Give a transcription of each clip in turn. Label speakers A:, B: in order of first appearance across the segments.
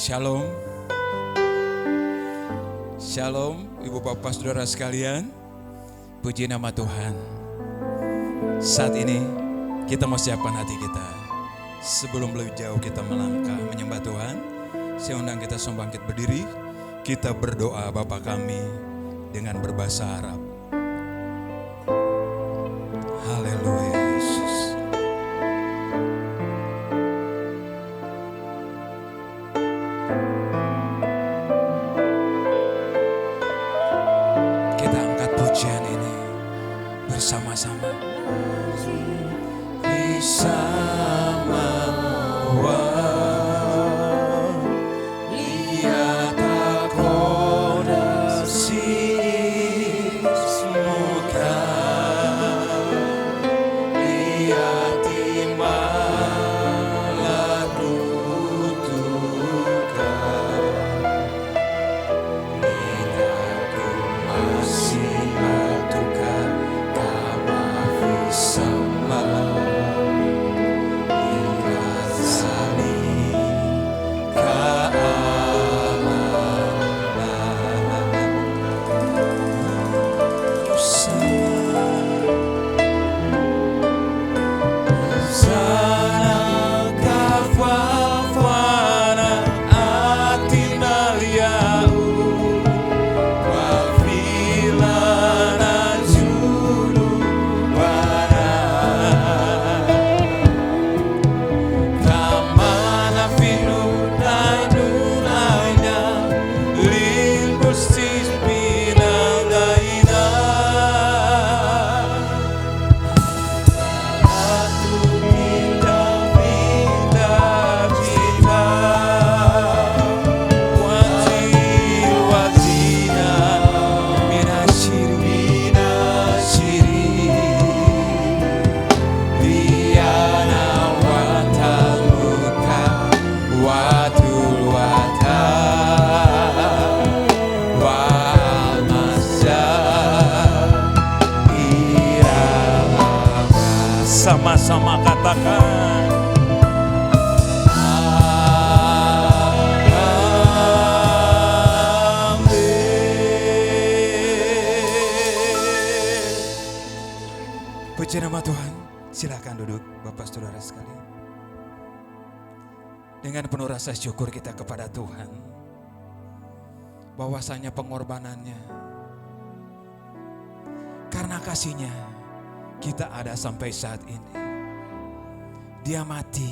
A: Shalom. Shalom Ibu Bapak Saudara sekalian. Puji nama Tuhan. Saat ini kita mau siapkan hati kita. Sebelum lebih jauh kita melangkah menyembah Tuhan, saya undang kita semua bangkit berdiri. Kita berdoa Bapa kami dengan berbahasa Arab. Haleluya Yesus. Kita angkat pujian ini bersama-sama. Bersama lihat aku nasib semoga lihat imalah kutukan lidahku masih batukan kama sama sama-sama katakan amin. Puji nama Tuhan. Silakan duduk Bapak Saudara sekalian. Dengan penuh rasa syukur kita kepada Tuhan, bahwasanya pengorbanannya, karena kasihnya kita ada sampai saat ini. Dia mati,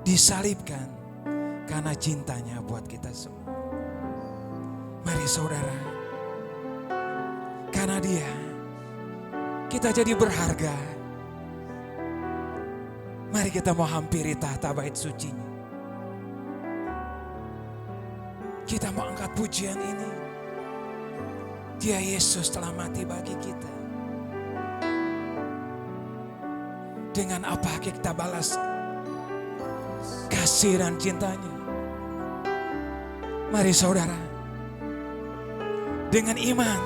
A: disalibkan karena cintanya buat kita semua. Mari saudara, karena dia kita jadi berharga. Mari kita mau hampiri tahta bait sucinya. Kita mau angkat pujian ini. Dia Yesus telah mati bagi kita. Dengan apa kita balas kasih dan cintanya? Mari saudara, dengan iman,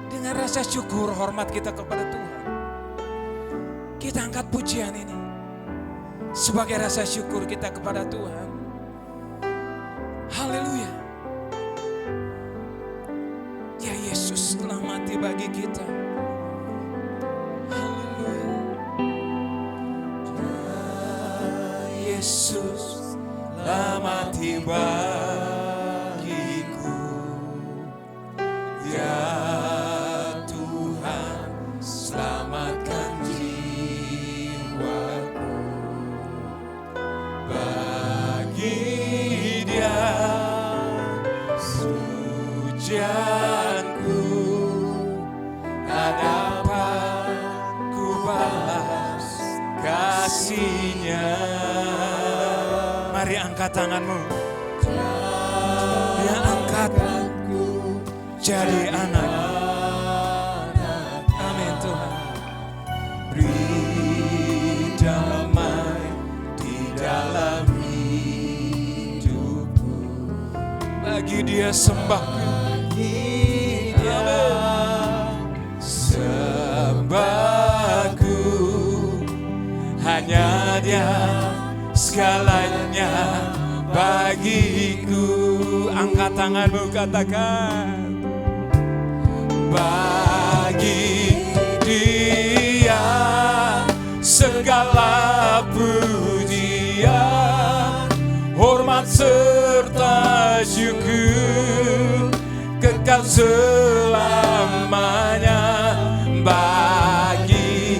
A: dengan rasa syukur hormat kita kepada Tuhan, kita angkat pujian ini sebagai rasa syukur kita kepada Tuhan. Haleluya. Ya Yesus telah mati bagi kita. Yesus telah mati bagiku, ya Tuhan selamatkan jiwaku. Bagi Dia pujianku, hadapan ku balas kasih-Nya. Mari angkat tanganmu. Dia angkatku jadi anak. Amin Tuhan. Beri damai di dalam hidupku. Bagi Dia sembahku. Sembahku hanya Dia segalanya bagiku. Angkat tanganmu, katakan. Bagi Dia segala pujian, hormat serta syukur kekal selamanya. Bagi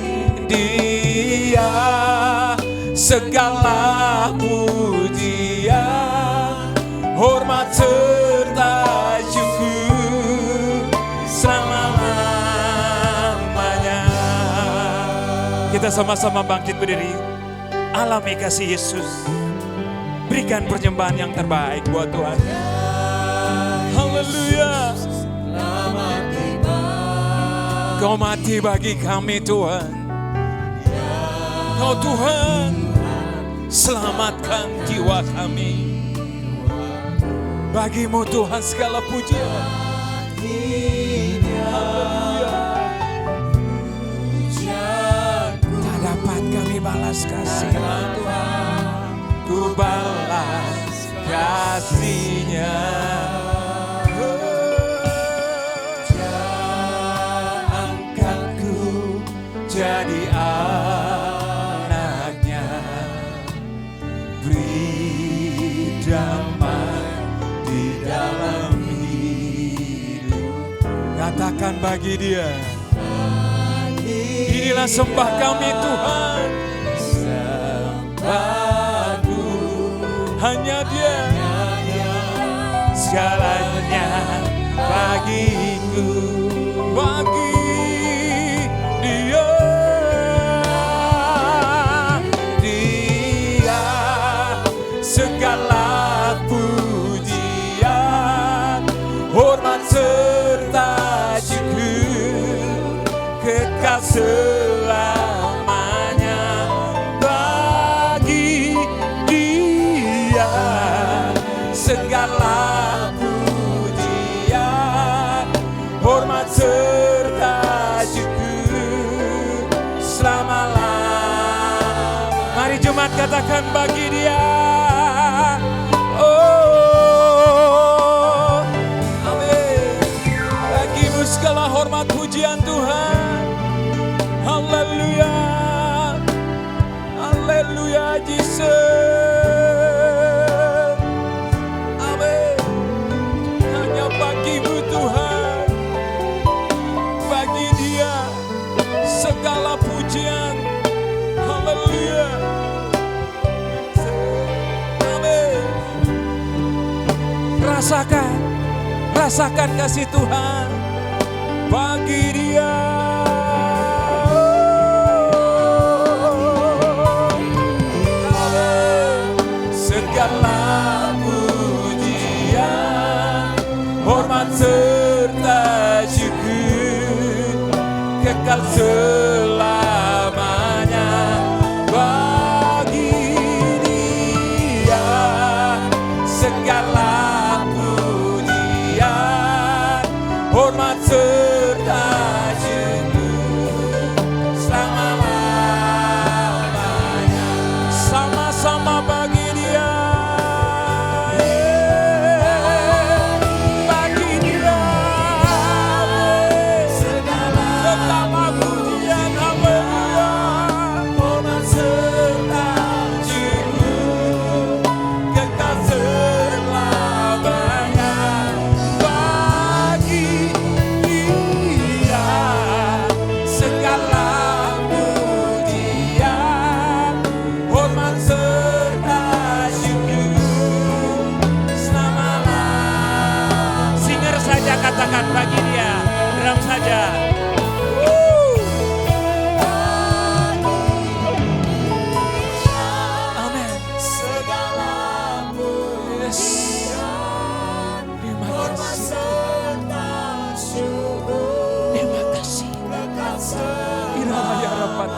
A: Dia segala pujian, hormat serta syukur selama-lamanya. Kita sama-sama bangkit berdiri, alami kasih Yesus, berikan persembahan yang terbaik buat Tuhan. Haleluya. Kau mati bagi kami Tuhan. Kau Tuhan selamatkan jiwa kami. Bagimu Tuhan segala pujian. Haleluya. Tak dapat kami balas kasih Tuhan. Ku balas kasih-Nya. Angkatku jadi anaknya, beri damai di dalam hidup. Katakan bagi Dia, inilah sembah kami Tuhan. Sembahku hanya Dia, segalanya bagiku. Bagi Dia, Dia segala pujian, hormat serta syukur kekal selamanya. Bagi Dia segala pujian, hormat serta syukur selama-lamanya. Mari jemaat katakan bagi Dia. Oh, amin. Bagimu segala hormat pujian Tuhan. Haleluya. Haleluya Jesus. Amin. Hanya bagimu Tuhan. Bagi Dia segala pujian. Haleluya. Amin. Rasakan kasih Tuhan. Bagi Dia. Segala pujian, hormat serta syukur kekal selamanya. Bagi Dia segala pujian, hormat serta syukur selama-lamanya. Sama-sama bagi Dia. Bagi Dia segala pujian, haleluya, hormat serta syukur kekal selamanya. Bagi Dia segala pujian, hormat serta syukur selama-lamanya. Singer saja katakan bagi Dia, drum saja. Amin. Segala pujian, hormat serta syukur. Terima kasih. Iraya rapat.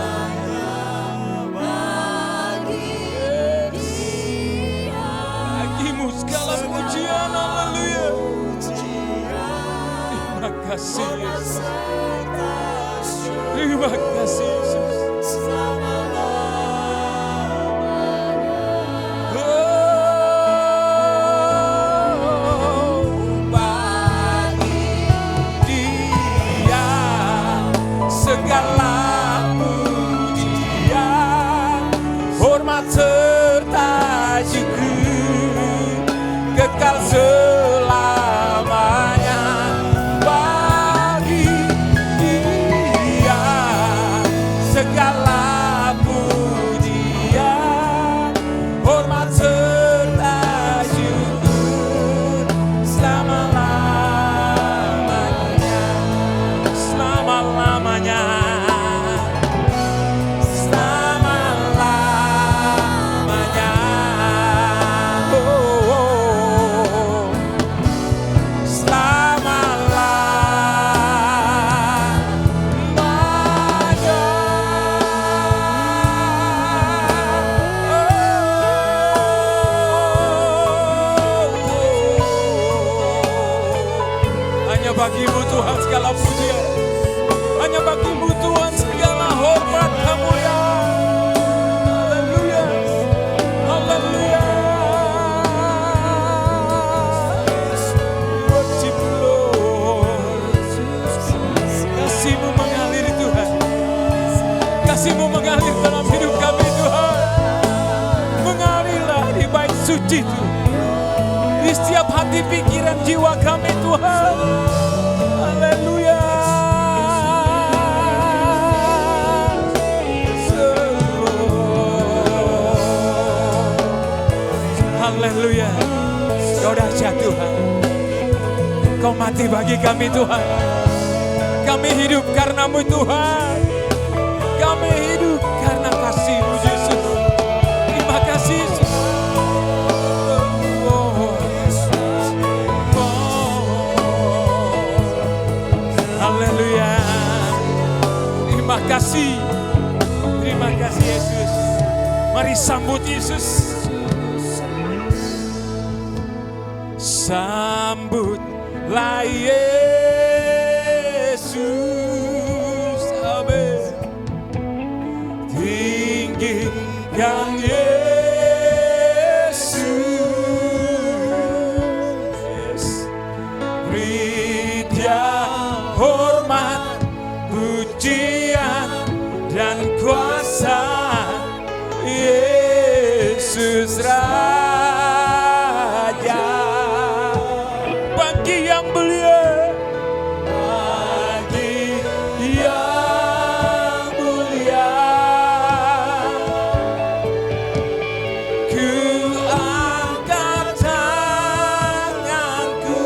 A: Bagimu segala pujian, haleluya. Terima kasih Yesus. Terima kasih Yesus. Oh, bagimu Tuhan segala pujian. Hanya bagimu Tuhan segala hormat kemuliaan. Haleluya. Haleluya. Worship you, Lord. Kasih-Mu mengalir Tuhan. Kasih-Mu mengalir dalam hidup kami Tuhan. Mengalirlah di bait suci Tuhan. Di setiap hati pikiran jiwa kami Tuhan. Haleluya. Haleluya. Kau dahsyat Tuhan. Kau mati bagi kami Tuhan. Kami hidup karena-Mu Tuhan. Kami hidup karena kasih-Mu Yesus. Terima kasih Yesus. Haleluya. Terima kasih. Terima kasih Yesus. Mari sambut Yesus. Sambutlah Yesus. Amin. Tinggikan Yesus. Beri Dia hormat, pujian dan kuasa. Yesus Raja. Bagi yang mulia, bagi yang mulia, ku angkat tanganku.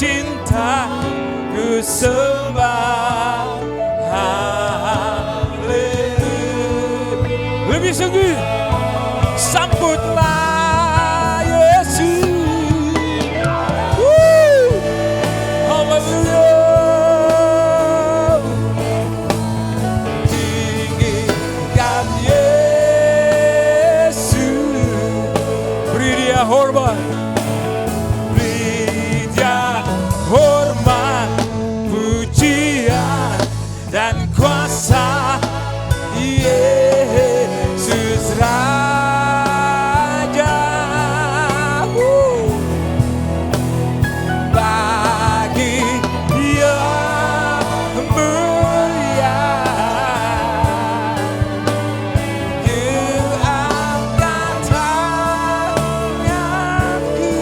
A: Cinta ku sembah. Haleluya. Lebih sungguh sambutlah Yesus. Haleluya. Tinggikan Yesus. Beri Dia hormat, hormat, pujian dan kuasa. Yesus Raja. Bagi yang mulia, ku angkat tanganku.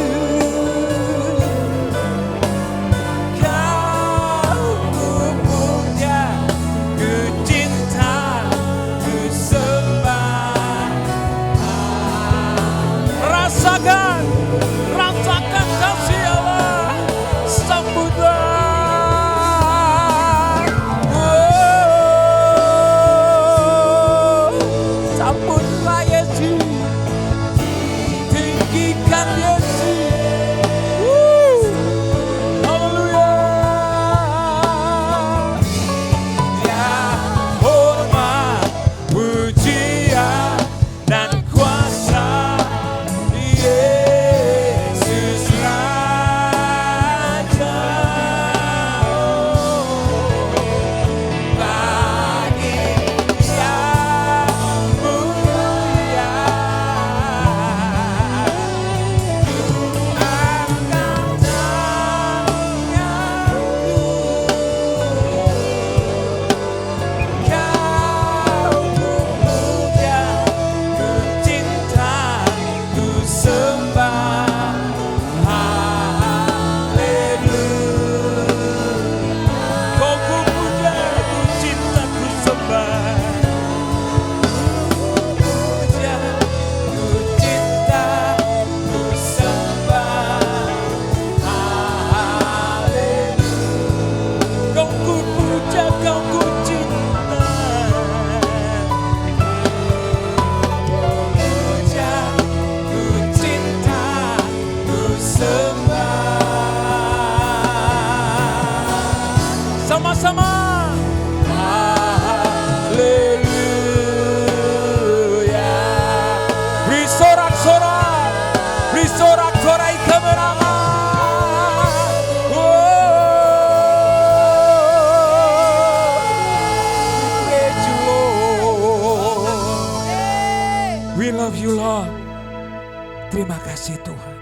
A: Terima kasih Tuhan.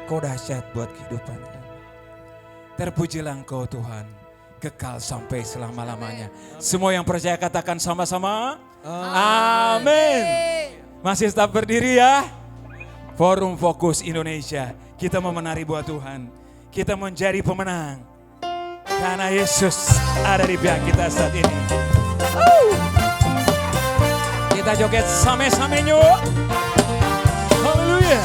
A: Kau dahsyat buat kehidupan kami. Terpujilah Engkau Tuhan, kekal sampai selama-lamanya. Semua yang percaya katakan sama-sama. Amin. Masih tetap berdiri ya. Forum Fokus Indonesia. Kita memenari buat Tuhan. Kita menjadi pemenang. Karena Yesus ada di pihak kita saat ini. Kita joget sama-sama yuk. Haleluya.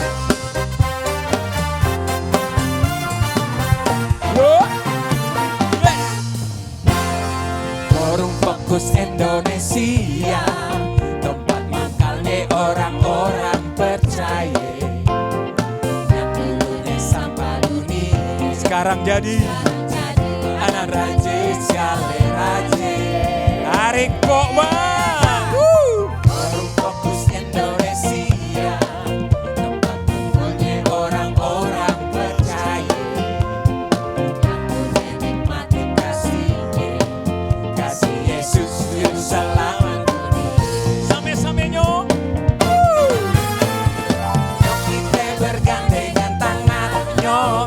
A: Forum Fokus Indonesia, tempat makalnya orang-orang percaya. Yang dulunya sampah dunia, sekarang jadi anak raja, sekali raja. Tarik kok bang. Forum Fokus Indonesia, tempat kumpulnya orang-orang percaya. Yang menikmati kasihnya, kasih Yesus yang selamat dunia. Sampai-sampai nyok. Nyok kita bergandengan tangan nyok.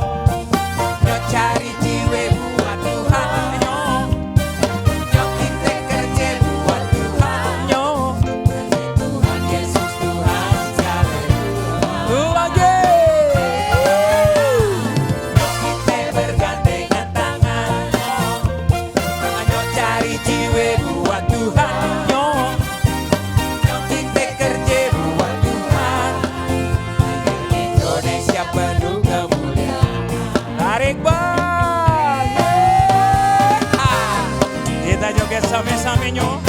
A: Nyok cari jiwa buat Tuhan nyok. Nyok kita kerja buat Tuhan nyok. Tuhan Yesus Tuhan sekali lagi. Nyok kita bergandengan tangan nyok. Nyok cari jiwa buat Tuhan nyok. Nyok kita kerja buat Tuhan. Indonesia penuh kemuliaan. Tarik bang. Kita joget sama-sama nyok.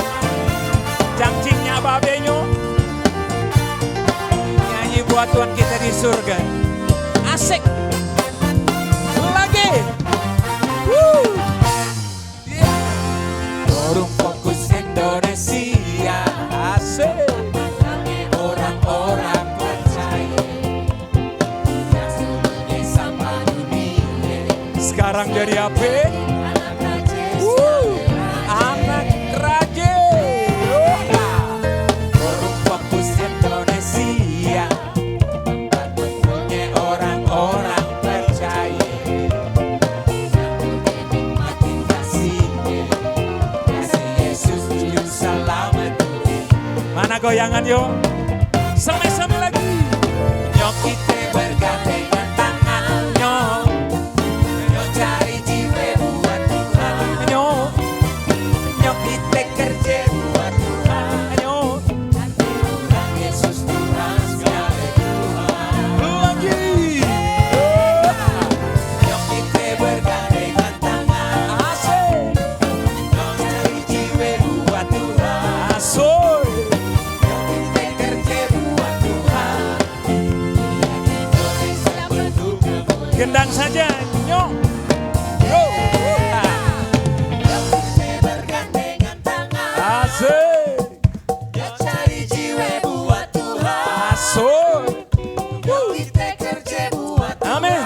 A: Cangcingnya babe nyok. Nyanyi buat Tuhan kita di surga. Asik. Lagi. Forum Fokus Indonesia. Asik. Orang-orang percaya. Yang dulunya sampah dunia, sekarang jadi apa? Anak raja. Forum Fokus Indonesia, tempat kumpulnya orang-orang percaya. Yang menikmati kasihnya, kasih Yesus jujur selamat dunia. Mana goyangan yuk? Sama-sama lagi. Nyok kita bergandengan tangan nyok. Nyok cari jiwa buat Tuhan nyok. Nyok kita kerja buat Tuhan nyok. Tuhan Yesus Tuhan sekali Tuhan lagi. Nyok kita bergandengan tangan asik. Nyok cari jiwa buat Tuhan asoy. Nyok kita kerja buat Tuhan. Indonesia penuh kemuliaan. Gendang saja nyok. Go. Nyok kita bergandengan tangan asik. Nyok cari jiwa buat Tuhan asoy. Nyok kita kerja buat Tuhan. Amin.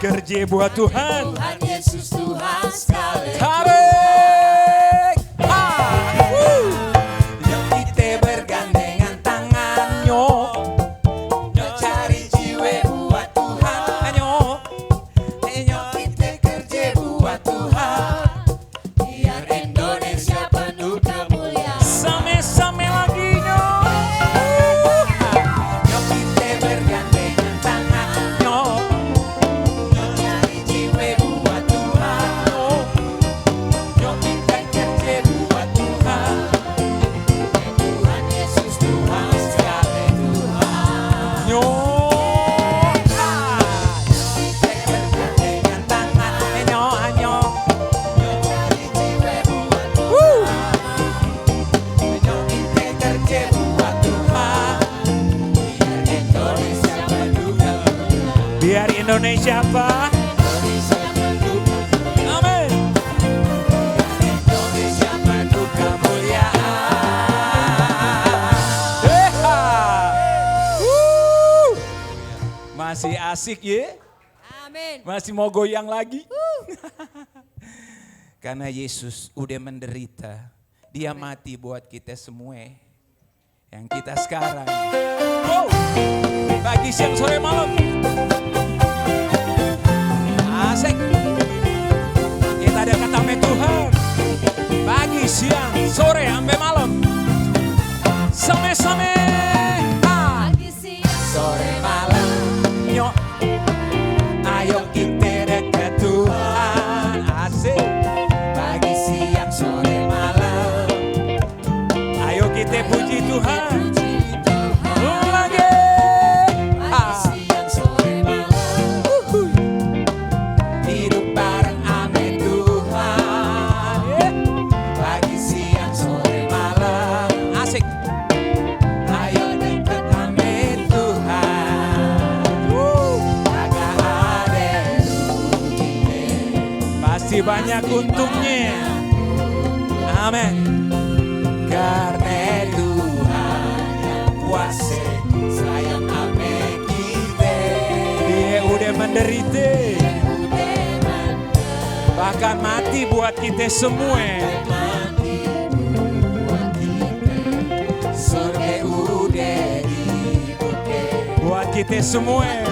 A: Kerja buat Tuhan. Tuhan Yesus Tuhan sekali. Tarik. Nyok kita bergandengan tangan nyok. Nyok cari jiwa buat Tuhan nyok. Nyok kita kerja buat Tuhan. Biar Indonesia penuh kemuliaan. Sama-sama lagi nyok. Nyok kita bergandengan tangan nyok. Nyok cari jiwa buat Tuhan nyok. Nyok kita kerja buat Tuhan. Tuhan Yesus Tuhan sekali Tuhan nyok. Kita bergandengan tangan nyok nyok. Nyok cari jiwa buat Tuhan. Nyok kita kerja buat Tuhan. Biar Indonesia apa? Indonesia penuh kemuliaan. Amin. Indonesia penuh kemuliaan. Masih asik ya?
B: Amin.
A: Masih mau goyang lagi? Karena Yesus udah menderita. Dia mati buat kita semua. yang kita sekarang. Wow, pagi, siang, sore, malam. Asik. Kita dekat sama Tuhan. Pagi, siang, sore, sampai malam. Sama-sama. Pagi, siang, sore, malam. Nyok. Ayo kita dekat Tuhan. Asik. Pagi, siang, sore, malam. Ayo kita puji Tuhan. Banyak untungnya. Amin. Karena Tuhan yang kuasa sayang ame kita. Dia udah menderita, bahkan mati buat kita semua. Surga udah dibuka buat kita semua.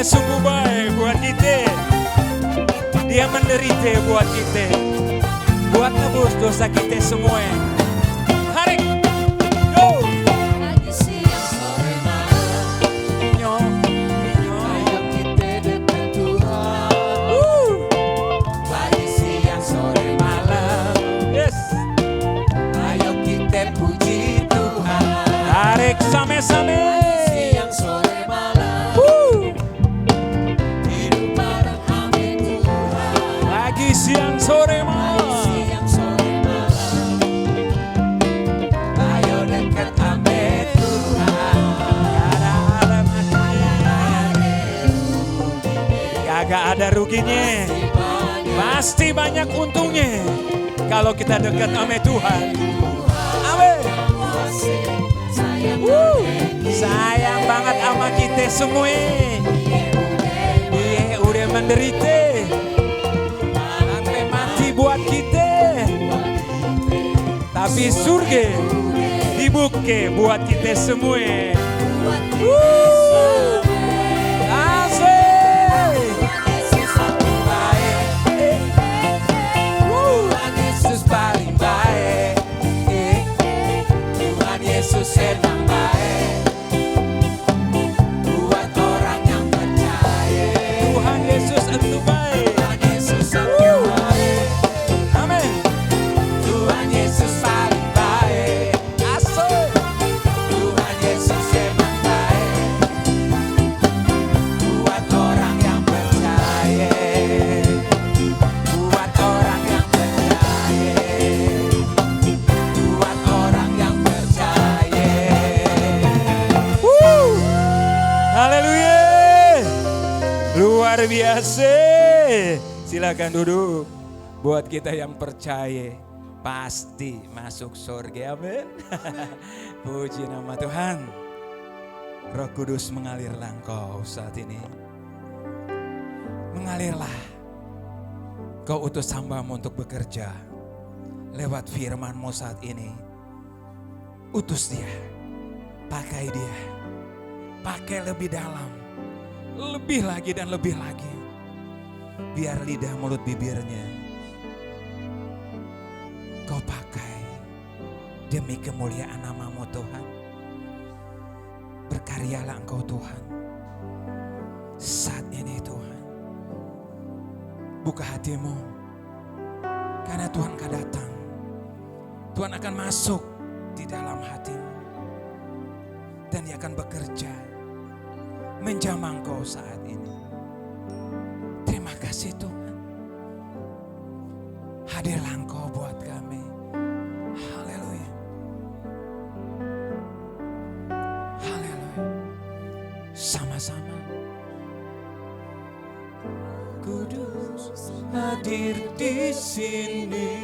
A: Sungguh baik buat kita. Dia menderita buat kita, buat nebus dosa kita semua. Hari go. Pagi, siang, sore, malam. Ayo kita dekat Tuhan. Pagi, siang, sore, malam. Yes. Ayo kita puji Tuhan. Tarik sama-sama. Siang sore malam, ayo dekat ame Tuhan. Gak ada ruginya, pasti banyak untungnya kalau kita dekat ame Tuhan. Amin. Sayang banget sama kita semua. Dia udah menderita buat kita, tapi surga dibuka buat kita semua. Asik. Tuhan Yesus paling baik. Tuhan Yesus emang baik buat orang yang percaya. Tuhan Yesus itu baik. Tuhan Yesus itu baik. Luar biasa. Silakan duduk. Buat kita yang percaya pasti masuk surga. Amin. Puji nama Tuhan. Roh Kudus mengalirlah engkau saat ini. Mengalirlah. Kau utus hamba-Mu untuk bekerja lewat firman-Mu saat ini. Utus dia. Pakai dia. Pakai lebih dalam. Lebih lagi dan lebih lagi. Biar lidah mulut bibirnya Kau pakai demi kemuliaan nama-Mu Tuhan. Berkaryalah Engkau Tuhan saat ini Tuhan. Buka hatimu, karena Tuhan akan datang. Tuhan akan masuk di dalam hatimu dan Dia akan bekerja menjamah engkau saat ini. Terima kasih Tuhan. Hadirlah Engkau buat kami. Haleluya. Haleluya. Sama-sama hadir di sini.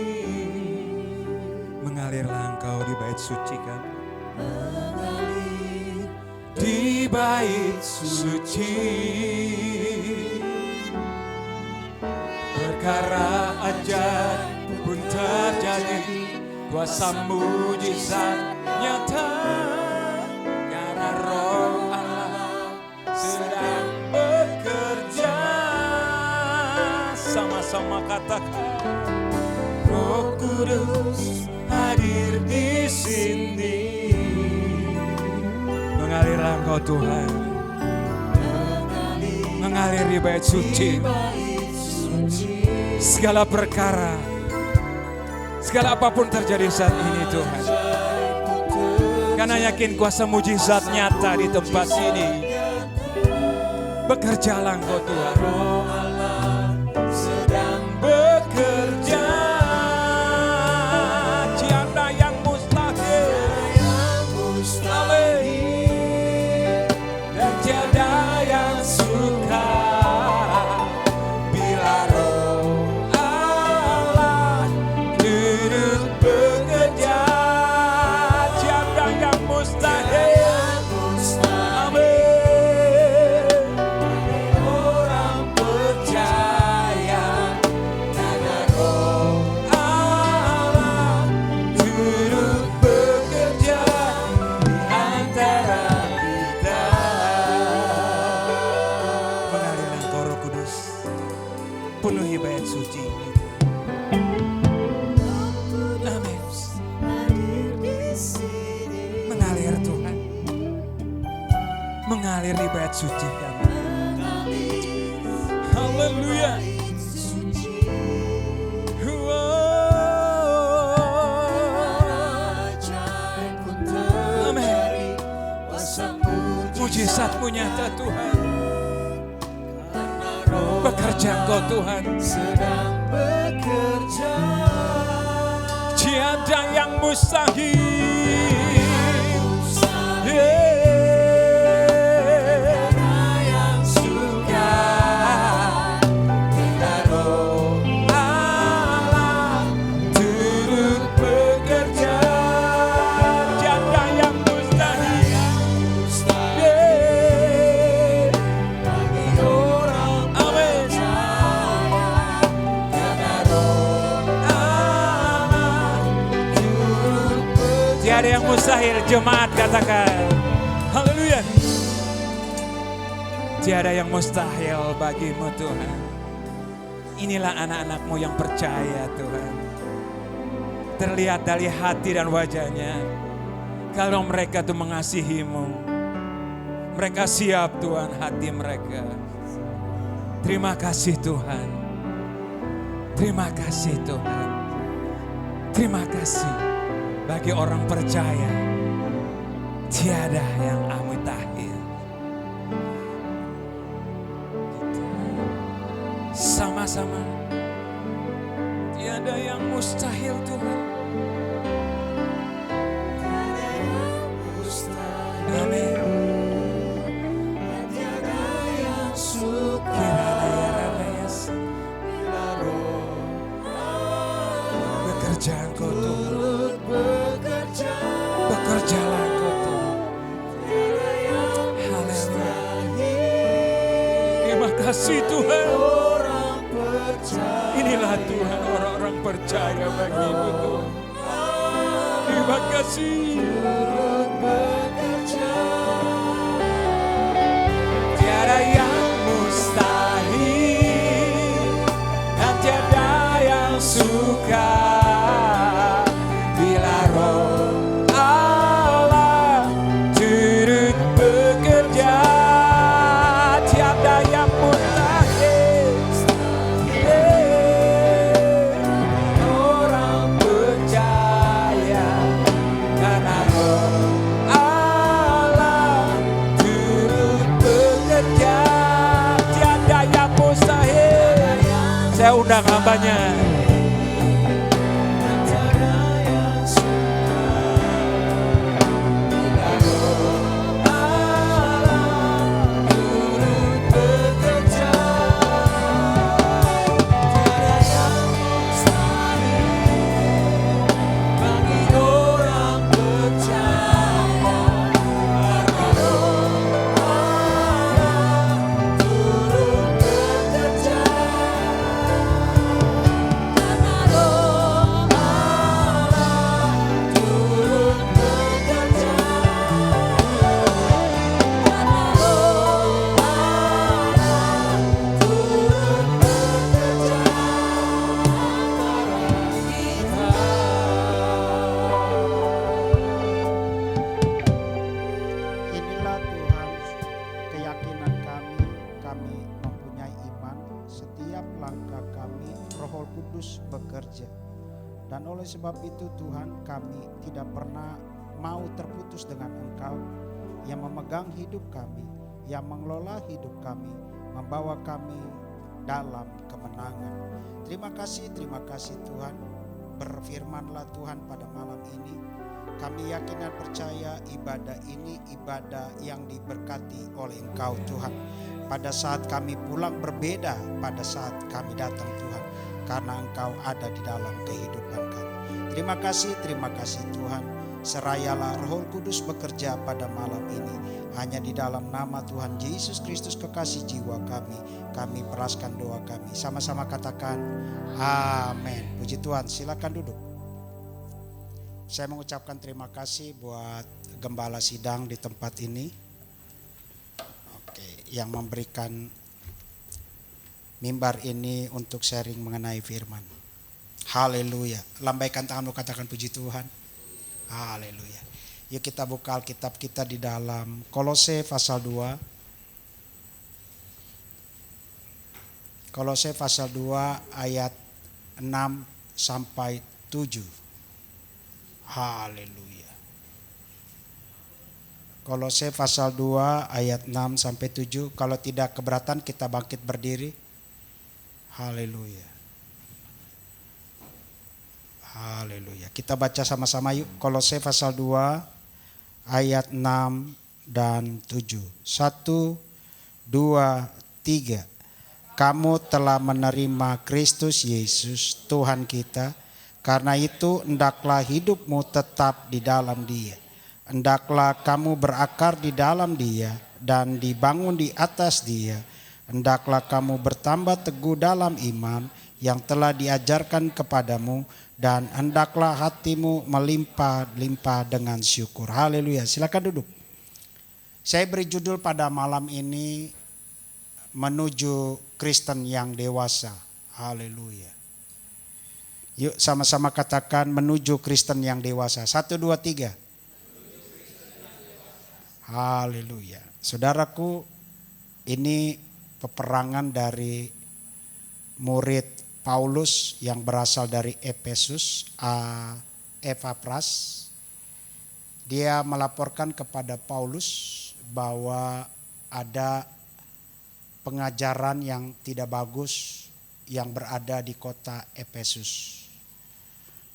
A: Mengalirlah Engkau di bait suci kan? Mengalir di bait suci. Perkara ajaib pun terjadi, kuasa mujizat nyata, karena Roh Allah sedang bekerja. Sama-sama katakan, Roh Kudus hadir di sini. Mengalirlah Engkau Tuhan, mengalir di bait suci. Segala perkara, segala apapun terjadi saat ini Tuhan, karena yakin kuasa mujizat nyata di tempat ini. Bekerjalah Engkau Tuhan, Roh Allah sedang bekerja. Tiada yang mustahil, amin. Dan tiada yang suka bila Roh Allah turut bekerja. Tiada yang mustahil, amin. Orang percaya karena Roh Allah turut bekerja di antara kita. Mengalirlah Engkau Roh Kudus, penuhi bait suci ini. Amin. Mengalir Tuhan, mengalir di bait suci kami. Haleluya. Amin. Mujizat-Mu nyata Tuhan. Bekerja Engkau Tuhan, sedang bekerja. Tiada yang mustahil. Yang suka bila Roh Allah turut bekerja. Tiada yang mustahil bagi orang percaya karena Roh Allah turut bekerja. Tiada yang mustahil, jemaat katakan. Haleluya. Tiada yang mustahil bagi-Mu Tuhan. Inilah anak-anak-Mu yang percaya Tuhan. Terlihat dari hati dan wajahnya, kalau mereka tuh mengasihi-Mu, mereka siap Tuhan, hati mereka. Terima kasih Tuhan. Terima kasih Tuhan. Terima kasih bagi orang percaya. Tiada yang mustahil. Sama-sama. Tiada yang mustahil Tuhan. Amin. Tiada yang suka bila Roh bekerja Engkau Tuhan. Bekerjalah Engkau Tuhan. Haleluya. Terima kasih Tuhan. Inilah Tuhan orang-orang percaya bagi-Mu Tuhan. Terima kasih. Tiada yang mustahil dan tiada yang suka bila Roh Allah turut bekerja. Tiada yang mustahil, orang percaya karena Roh Allah turut bekerja. Tiada yang mustahil. Saya undang hambanya.
B: keyakinan kami mempunyai iman, setiap langkah kami Roh Kudus bekerja. Dan oleh sebab itu Tuhan, kami tidak pernah mau terputus dengan Engkau yang memegang hidup kami, yang mengelola hidup kami, membawa kami dalam kemenangan. Terima kasih Tuhan. Berfirmanlah Tuhan pada malam ini. Kami yakin dan percaya ibadah ini ibadah yang diberkati oleh Engkau Tuhan. Pada saat kami pulang berbeda pada saat kami datang Tuhan, karena Engkau ada di dalam kehidupan kami. Terima kasih Tuhan. Serayalah Roh Kudus bekerja pada malam ini. Hanya di dalam nama Tuhan Yesus Kristus kekasih jiwa kami peraskan doa kami. Sama-sama katakan amin. Puji Tuhan, silakan duduk. Saya mengucapkan terima kasih buat gembala sidang di tempat ini. Yang memberikan mimbar ini untuk sharing mengenai firman. Haleluya. Lambaikan tanganmu, katakan puji Tuhan. Haleluya. Yuk kita buka Alkitab kita di dalam Kolose pasal 2. Kolose pasal 2 ayat 6 sampai 7. Haleluya. Kolose pasal 2 ayat 6 sampai 7. Kalau tidak keberatan kita bangkit berdiri. Haleluya. Haleluya. Kita baca sama-sama yuk. Kolose pasal 2 ayat 6 dan 7. 1, 2, 3. Kamu telah menerima Kristus Yesus Tuhan kita. Karena itu hendaklah hidupmu tetap di dalam Dia. Hendaklah kamu berakar di dalam Dia dan dibangun di atas Dia. Hendaklah kamu bertambah teguh dalam iman yang telah diajarkan kepadamu, dan hendaklah hatimu melimpah-limpah dengan syukur. Haleluya. Silakan duduk. Saya beri judul pada malam ini, menuju Kristen yang dewasa. Haleluya. Yuk sama-sama katakan menuju Kristen yang dewasa. 1, 2, 3. Haleluya. Saudaraku, ini peperangan dari murid Paulus yang berasal dari Efesus, Epapras. Dia melaporkan kepada Paulus bahwa ada pengajaran yang tidak bagus yang berada di kota Efesus.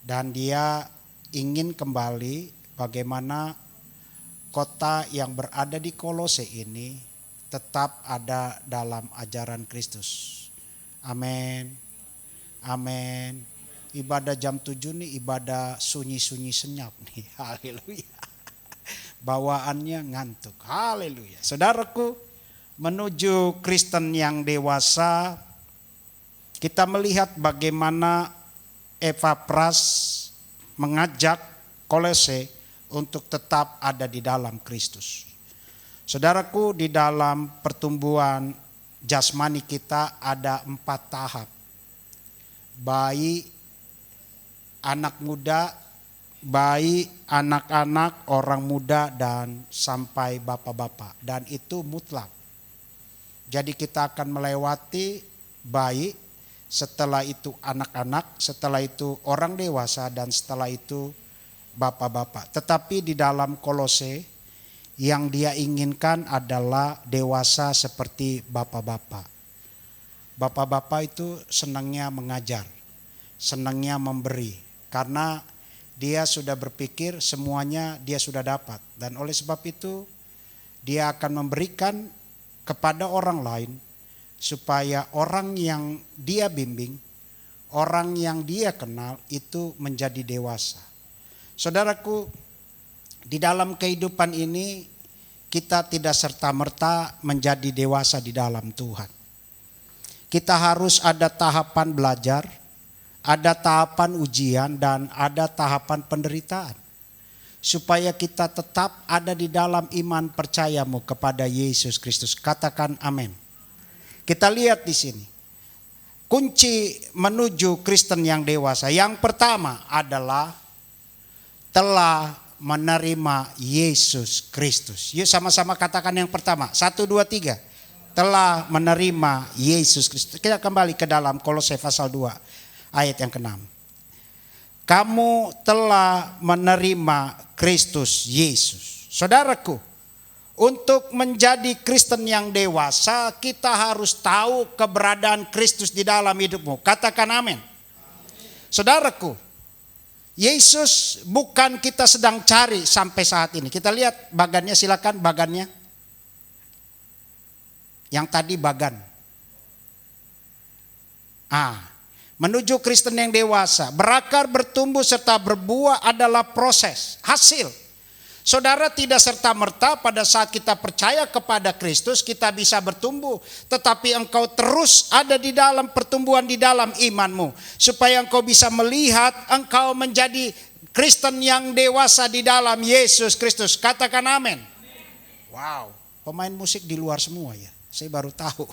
B: Dan dia ingin kembali bagaimana kota yang berada di Kolose ini tetap ada dalam ajaran Kristus. Amin. Amin. Ibadah jam 7 nih ibadah sunyi-sunyi senyap nih. Haleluya. Bawaannya ngantuk. Haleluya. Saudaraku, menuju Kristen yang dewasa, kita melihat bagaimana Epapras mengajak Kolose untuk tetap ada di dalam Kristus. Saudaraku, di dalam pertumbuhan jasmani kita ada 4 tahap. Bayi, anak muda, bayi, anak-anak, orang muda, dan sampai bapak-bapak. Dan itu mutlak. Jadi kita akan melewati bayi, setelah itu anak-anak, setelah itu orang dewasa, dan setelah itu bapak-bapak. Tetapi di dalam Kolose yang dia inginkan adalah dewasa seperti bapak-bapak. Bapak-bapak itu senangnya mengajar, senangnya memberi. Karena dia sudah berpikir semuanya dia sudah dapat. Dan oleh sebab itu dia akan memberikan kepada orang lain supaya orang yang dia bimbing, orang yang dia kenal itu menjadi dewasa. Saudaraku, di dalam kehidupan ini kita tidak serta-merta menjadi dewasa di dalam Tuhan. Kita harus ada tahapan belajar, ada tahapan ujian, dan ada tahapan penderitaan. Supaya kita tetap ada di dalam iman percayamu kepada Yesus Kristus. Katakan amin. Kita lihat di sini. Kunci menuju Kristen yang dewasa. Yang pertama adalah telah menerima Yesus Kristus. Yuk sama-sama katakan yang pertama. 1, 2, 3. Telah menerima Yesus Kristus. Kita kembali ke dalam Kolose pasal 2 ayat yang ke-6. Kamu telah menerima Kristus Yesus. Saudaraku, untuk menjadi Kristen yang dewasa, kita harus tahu keberadaan Kristus di dalam hidupmu. Katakan amin. Saudaraku, Yesus bukan kita sedang cari sampai saat ini. Kita lihat bagannya, silakan bagannya. Yang tadi bagan. Menuju Kristen yang dewasa, berakar, bertumbuh serta berbuah adalah proses, hasil. Saudara, tidak serta-merta pada saat kita percaya kepada Kristus kita bisa bertumbuh. Tetapi engkau terus ada di dalam pertumbuhan di dalam imanmu. Supaya engkau bisa melihat engkau menjadi Kristen yang dewasa di dalam Yesus Kristus. Katakan amin. Wow, pemain musik di luar semua ya. Saya baru tahu.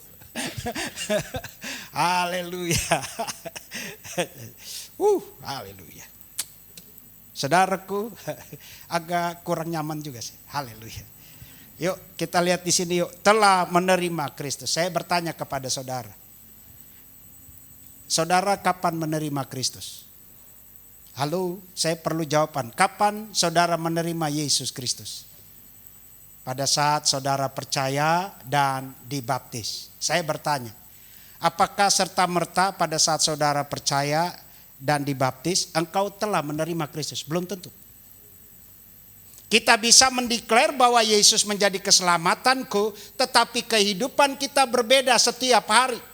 B: Haleluya. Haleluya. Saudaraku, agak kurang nyaman juga sih. Haleluya. Yuk kita lihat di sini yuk. Telah menerima Kristus. Saya bertanya kepada saudara. Saudara kapan menerima Kristus? Halo, saya perlu jawaban. Kapan saudara menerima Yesus Kristus? Pada saat saudara percaya dan dibaptis. Saya bertanya. Apakah serta-merta pada saat saudara percaya dan dibaptis, engkau telah menerima Kristus? Belum tentu. Kita bisa mendeklar bahwa Yesus menjadi keselamatanku, tetapi kehidupan kita berbeda setiap hari.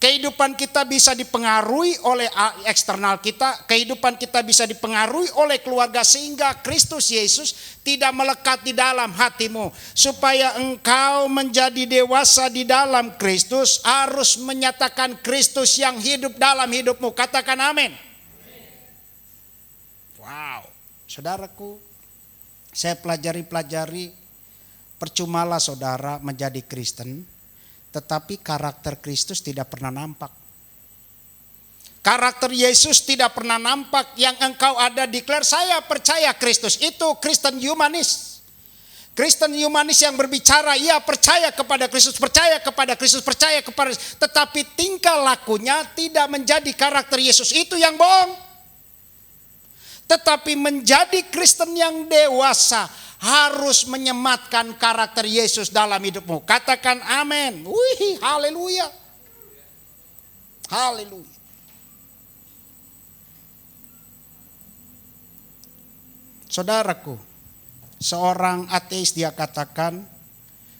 B: Kehidupan kita bisa dipengaruhi oleh eksternal kita, kehidupan kita bisa dipengaruhi oleh keluarga, sehingga Kristus Yesus tidak melekat di dalam hatimu. Supaya engkau menjadi dewasa di dalam Kristus, harus menyatakan Kristus yang hidup dalam hidupmu. Katakan amin. Wow, saudaraku, saya pelajari, percumalah saudara menjadi Kristen, tetapi karakter Kristus tidak pernah nampak. Karakter Yesus tidak pernah nampak. Yang engkau ada declare, saya percaya Kristus. Itu Kristen humanis. Kristen humanis yang berbicara, ia percaya kepada Kristus, percaya kepada Kristus, percaya kepada Kristus. Tetapi tingkah lakunya tidak menjadi karakter Yesus. Itu yang bohong. Tetapi menjadi Kristen yang dewasa harus menyematkan karakter Yesus dalam hidupmu. Katakan amin. Wih, haleluya. Haleluya. Saudaraku, seorang ateis dia katakan,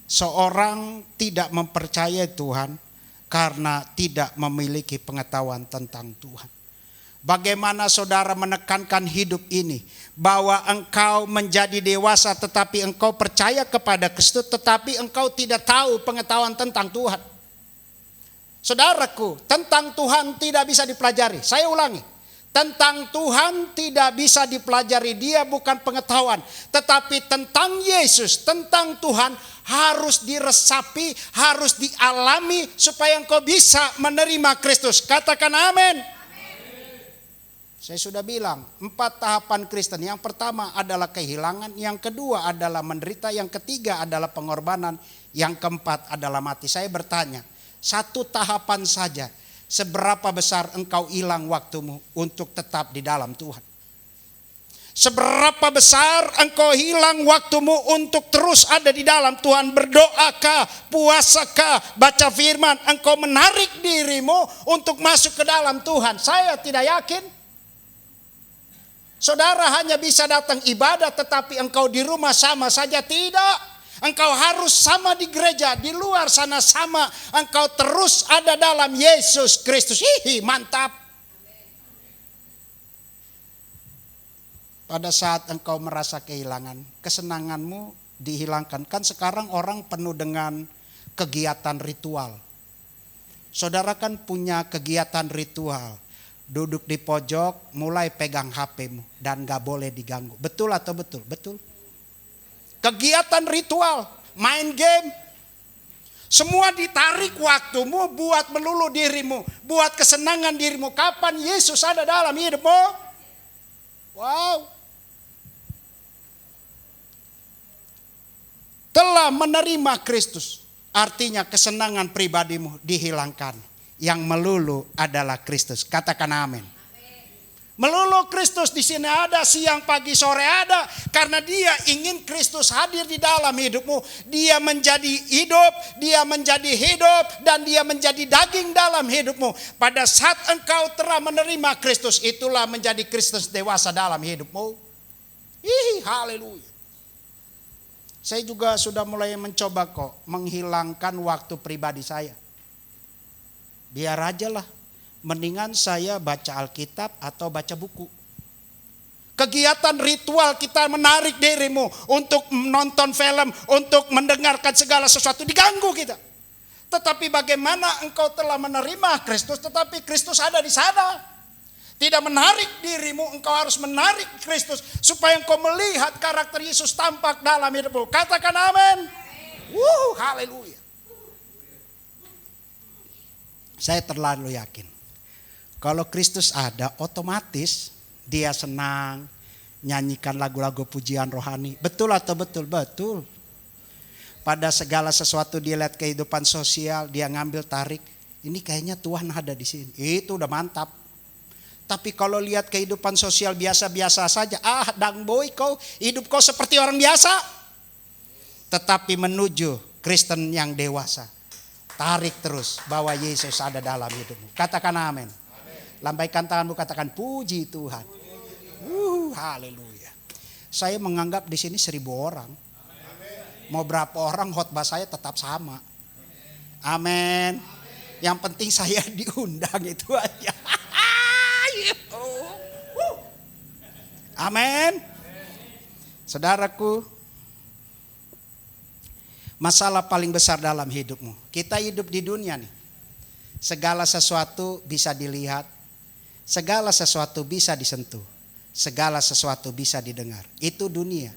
B: seorang tidak mempercayai Tuhan karena tidak memiliki pengetahuan tentang Tuhan. Bagaimana saudara menekankan hidup ini, bahwa engkau menjadi dewasa tetapi engkau percaya kepada Kristus, tetapi engkau tidak tahu pengetahuan tentang Tuhan. Saudaraku, tentang Tuhan tidak bisa dipelajari. Saya ulangi, tentang Tuhan tidak bisa dipelajari, dia bukan pengetahuan. Tetapi tentang Yesus, tentang Tuhan harus diresapi, harus dialami supaya engkau bisa menerima Kristus. Katakan amin. Saya sudah bilang 4 tahapan Kristen. Yang pertama adalah kehilangan, yang kedua adalah menderita, yang ketiga adalah pengorbanan, yang keempat adalah mati. Saya bertanya, 1 tahapan saja, seberapa besar engkau hilang waktumu untuk tetap di dalam Tuhan? Seberapa besar engkau hilang waktumu untuk terus ada di dalam Tuhan? Berdoakah, puasakah, baca firman, engkau menarik dirimu untuk masuk ke dalam Tuhan? Saya tidak yakin. Saudara hanya bisa datang ibadah tetapi engkau di rumah sama saja, tidak. Engkau harus sama di gereja, di luar sana sama. Engkau terus ada dalam Yesus Kristus. Hihi, mantap. Pada saat engkau merasa kehilangan, kesenanganmu dihilangkan. Kan sekarang orang penuh dengan kegiatan ritual. Saudara kan punya kegiatan ritual. Duduk di pojok, mulai pegang HP-mu dan gak boleh diganggu. Betul atau betul? Betul. Kegiatan ritual, main game. Semua ditarik waktumu buat melulu dirimu, buat kesenangan dirimu. Kapan Yesus ada dalam hidupmu? Wow. telah menerima Kristus, artinya kesenangan pribadimu dihilangkan. Yang melulu adalah Kristus. Katakan amin. Melulu Kristus di sini ada, siang, pagi, sore ada. Karena dia ingin Kristus hadir di dalam hidupmu. Dia menjadi hidup, dia menjadi hidup, dan dia menjadi daging dalam hidupmu. Pada saat engkau telah menerima Kristus, itulah menjadi Kristus dewasa dalam hidupmu. Haleluya. Saya juga sudah mulai mencoba kok menghilangkan waktu pribadi saya. Biar aja lah. Mendingan saya baca Alkitab atau baca buku. Kegiatan ritual kita menarik dirimu untuk menonton film, untuk mendengarkan segala sesuatu, diganggu kita. Tetapi bagaimana engkau telah menerima Kristus, tetapi Kristus ada di sana. Tidak menarik dirimu, engkau harus menarik Kristus supaya engkau melihat karakter Yesus tampak dalam hidupmu. Katakan amin. Haleluya. Saya terlalu yakin. Kalau Kristus ada, otomatis dia senang nyanyikan lagu-lagu pujian rohani. Betul atau betul? Betul. Pada segala sesuatu dia lihat kehidupan sosial, dia ngambil tarik. Ini kayaknya Tuhan ada di sini. Itu udah mantap. Tapi kalau lihat kehidupan sosial biasa-biasa saja, dang boy kau, hidup kau seperti orang biasa. Tetapi menuju Kristen yang dewasa, tarik terus bahwa Yesus ada dalam hidupmu. Katakan amin. Lambaikan tanganmu, katakan puji Tuhan. Haleluya. Saya menganggap di sini 1.000 orang. Mau berapa orang khotbah saya tetap sama. Amin. Yang penting saya diundang itu aja. Amin. Saudaraku, masalah paling besar dalam hidupmu. Kita hidup di dunia nih. Segala sesuatu bisa dilihat. Segala sesuatu bisa disentuh. Segala sesuatu bisa didengar. Itu dunia.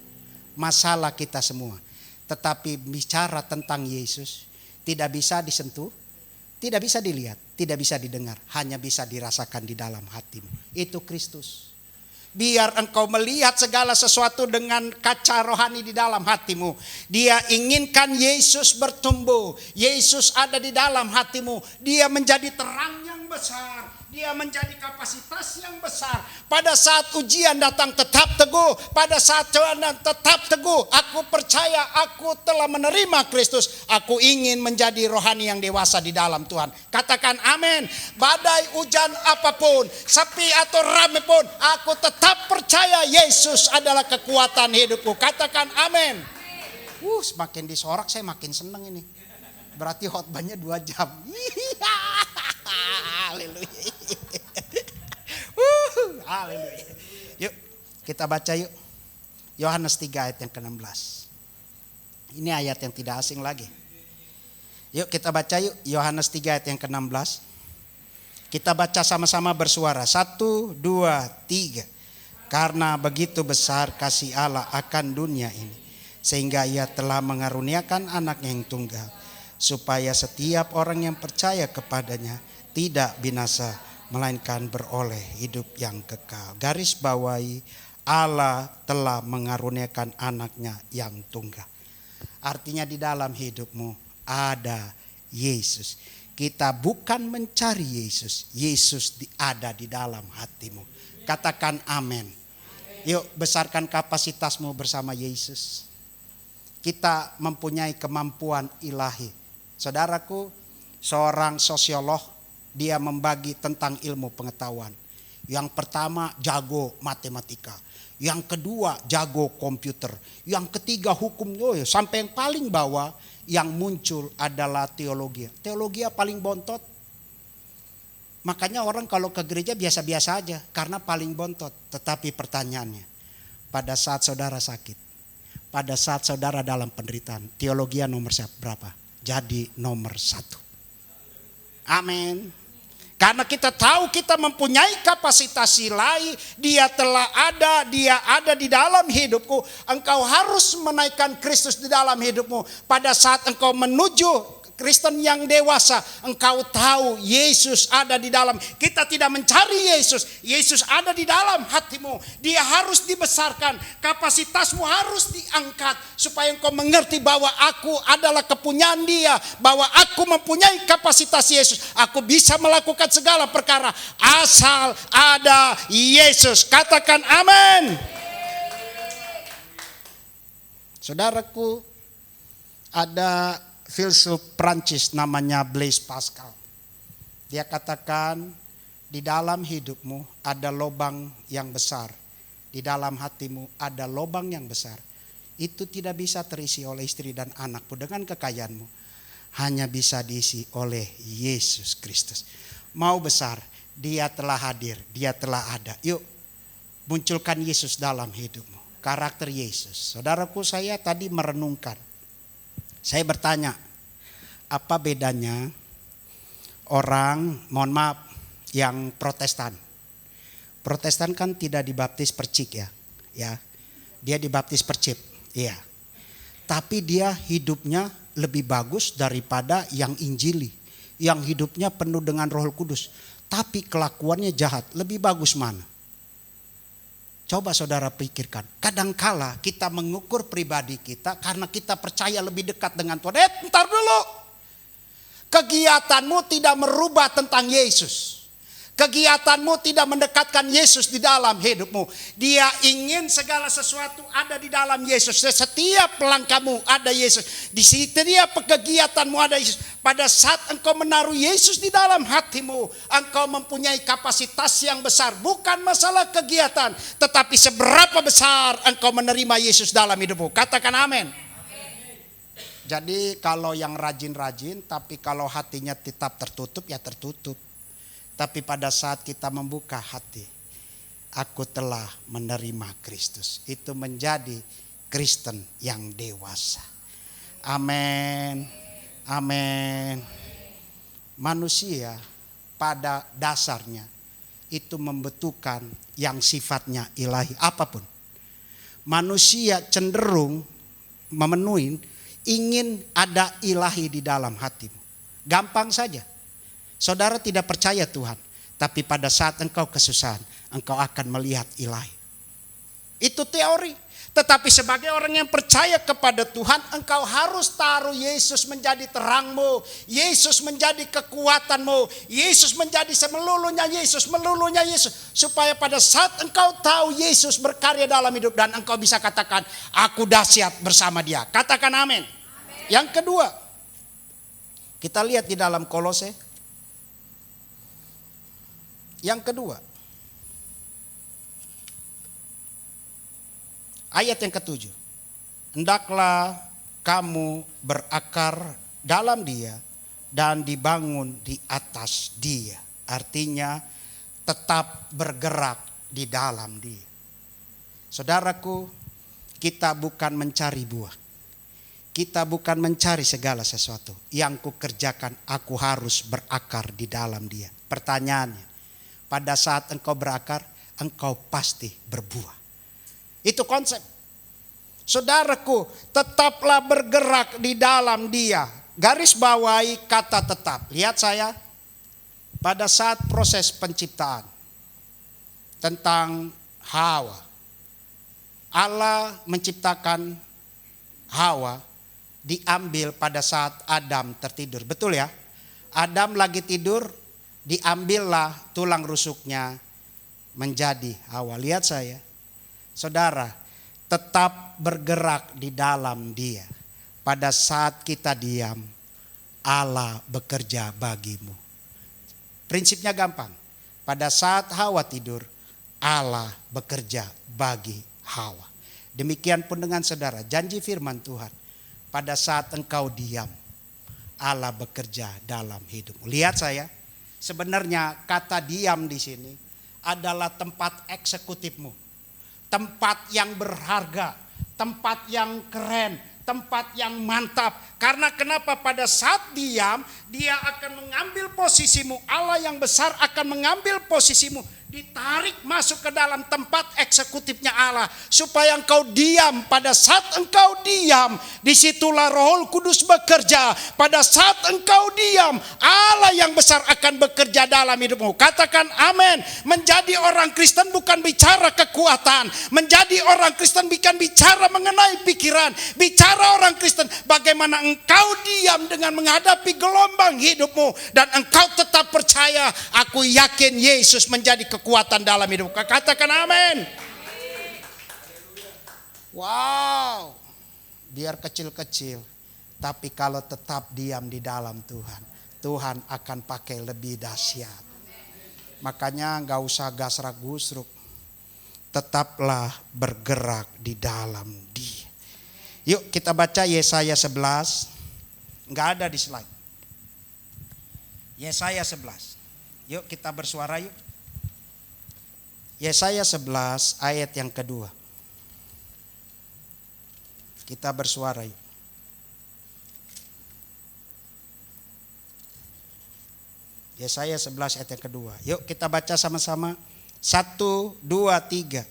B: Masalah kita semua. Tetapi bicara tentang Yesus, tidak bisa disentuh, tidak bisa dilihat, tidak bisa didengar. Hanya bisa dirasakan di dalam hatimu. Itu Kristus. Biar engkau melihat segala sesuatu dengan kaca rohani di dalam hatimu. Dia inginkan Yesus bertumbuh. Yesus ada di dalam hatimu. Dia menjadi terang yang besar. Dia menjadi kapasitas yang besar. Pada saat ujian datang tetap teguh. Pada saat cobaan tetap teguh. Aku percaya aku telah menerima Kristus. Aku ingin menjadi rohani yang dewasa di dalam Tuhan. Katakan amin. Badai hujan apapun, sepi atau ramai pun, aku tetap percaya Yesus adalah kekuatan hidupku. Katakan amin. Semakin disorak saya makin seneng ini. Berarti khotbahnya 2 jam. Haleluya. Haleluya. Yuk kita baca yuk. Yohanes 3 ayat yang ke-16. Ini ayat yang tidak asing lagi. Yuk kita baca yuk. Yohanes 3 ayat yang ke-16. Kita baca sama-sama bersuara. 1, 2, 3. Karena begitu besar kasih Allah akan dunia ini, sehingga ia telah mengaruniakan anaknya yang tunggal, supaya setiap orang yang percaya kepadanya tidak binasa, melainkan beroleh hidup yang kekal. Garis bawahi, Allah telah mengaruniakan anaknya yang tunggal. Artinya di dalam hidupmu ada Yesus. Kita bukan mencari Yesus. Yesus ada di dalam hatimu. Katakan amin. Yuk besarkan kapasitasmu bersama Yesus. Kita mempunyai kemampuan ilahi. Saudaraku, seorang sosiolog, dia membagi tentang ilmu pengetahuan. Yang pertama jago matematika. Yang kedua jago komputer. Yang ketiga hukum. Sampai yang paling bawah yang muncul adalah teologi. Teologi paling bontot. Makanya orang kalau ke gereja biasa-biasa aja. Karena paling bontot. Tetapi pertanyaannya, pada saat saudara sakit, pada saat saudara dalam penderitaan, teologi nomor berapa? Jadi nomor 1. Amin. Karena kita tahu kita mempunyai kapasitas ilahi, dia telah ada, dia ada di dalam hidupku. Engkau harus menaikkan Kristus di dalam hidupmu. Pada saat engkau menuju Kristen yang dewasa, engkau tahu Yesus ada di dalam. Kita tidak mencari Yesus. Yesus ada di dalam hatimu. Dia harus dibesarkan. Kapasitasmu harus diangkat. Supaya engkau mengerti bahwa aku adalah kepunyaan Dia. Bahwa aku mempunyai kapasitas Yesus. Aku bisa melakukan segala perkara. Asal ada Yesus. Katakan amin. Saudaraku, ada filsuf Prancis namanya Blaise Pascal. Dia katakan di dalam hidupmu ada lubang yang besar. Di dalam hatimu ada lubang yang besar. Itu tidak bisa terisi oleh istri dan anakmu dengan kekayaanmu. Hanya bisa diisi oleh Yesus Kristus. Mau besar, Dia telah hadir, Dia telah ada. Yuk, munculkan Yesus dalam hidupmu. Karakter Yesus. Saudaraku, saya tadi merenungkan. Saya bertanya, apa bedanya orang, mohon maaf, yang Protestan? Protestan kan tidak dibaptis percik ya. Dia dibaptis percip. Iya. Tapi dia hidupnya lebih bagus daripada yang Injili. Yang hidupnya penuh dengan Roh Kudus. Tapi kelakuannya jahat. Lebih bagus mana? Coba saudara pikirkan, kadangkala kita mengukur pribadi kita karena kita percaya lebih dekat dengan Tuhan. Ntar dulu, kegiatanmu tidak merubah tentang Yesus. Kegiatanmu tidak mendekatkan Yesus di dalam hidupmu. Dia ingin segala sesuatu ada di dalam Yesus. Setiap langkahmu ada Yesus. Di setiap kegiatanmu ada Yesus. Pada saat engkau menaruh Yesus di dalam hatimu, engkau mempunyai kapasitas yang besar. Bukan masalah kegiatan, tetapi seberapa besar engkau menerima Yesus dalam hidupmu. Katakan amin. Jadi kalau yang rajin-rajin, tapi kalau hatinya tetap tertutup, ya tertutup. Tapi pada saat kita membuka hati, aku telah menerima Kristus. Itu menjadi Kristen yang dewasa. Amin. Amin. Manusia pada dasarnya itu membutuhkan yang sifatnya ilahi apapun. Manusia cenderung memenuhi, ingin ada ilahi di dalam hatimu. Gampang saja. Saudara tidak percaya Tuhan, tapi pada saat engkau kesusahan, engkau akan melihat ilahi. Itu teori. Tetapi sebagai orang yang percaya kepada Tuhan, engkau harus taruh Yesus menjadi terangmu. Yesus menjadi kekuatanmu. Yesus menjadi semelulunya Yesus, melulunya Yesus. Supaya pada saat engkau tahu Yesus berkarya dalam hidup dan engkau bisa katakan, aku dahsyat bersama Dia. Katakan amin. Yang kedua, kita lihat di dalam Kolose. Yang kedua, ayat yang ke-7. Hendaklah kamu berakar dalam Dia dan dibangun di atas Dia. Artinya tetap bergerak di dalam Dia. Saudaraku, kita bukan mencari buah. Kita bukan mencari segala sesuatu. Yang kukerjakan, aku harus berakar di dalam Dia. Pertanyaannya, pada saat engkau berakar, engkau pasti berbuah. Itu konsep. Saudaraku, tetaplah bergerak di dalam Dia. Garis bawahi kata tetap. Lihat saya, pada saat proses penciptaan tentang Hawa, Allah menciptakan Hawa diambil pada saat Adam tertidur. Betul ya? Adam lagi tidur, diambillah tulang rusuknya menjadi Hawa. Lihat saya, saudara, tetap bergerak di dalam Dia. Pada saat kita diam, Allah bekerja bagimu. Prinsipnya gampang. Pada saat Hawa tidur, Allah bekerja bagi Hawa. Demikian pun dengan saudara, janji firman Tuhan. Pada saat engkau diam, Allah bekerja dalam hidupmu. Lihat saya, sebenarnya kata diam di sini adalah tempat eksekutifmu. Tempat yang berharga, tempat yang keren, tempat yang mantap. Karena kenapa? Pada saat diam, Dia akan mengambil posisimu. Allah yang besar akan mengambil posisimu. ditarik masuk ke dalam tempat eksekutifnya Allah, supaya engkau diam. Pada saat engkau diam, disitulah Roh Kudus bekerja. Pada saat engkau diam, Allah yang besar akan bekerja dalam hidupmu. Katakan amin. Menjadi orang Kristen bukan bicara kekuatan. Menjadi orang Kristen bukan bicara mengenai pikiran. Bicara orang Kristen bagaimana engkau diam dengan menghadapi gelombang hidupmu, dan engkau tetap percaya, aku yakin Yesus menjadi kekuatan dalam hidup. Katakan amin. Wow. Biar kecil-kecil, tapi kalau tetap diam di dalam Tuhan, Tuhan akan pakai lebih dahsyat. Makanya gak usah gasrak-gusruk. Tetaplah bergerak di dalam Dia. Yuk kita baca Yesaya 11. Gak ada di slide. Yesaya 11. Yuk kita bersuara yuk. Yesaya 11 ayat yang kedua. Kita bersuara yuk. Yesaya 11 ayat yang kedua. Yuk kita baca sama-sama. 1, 2, 3.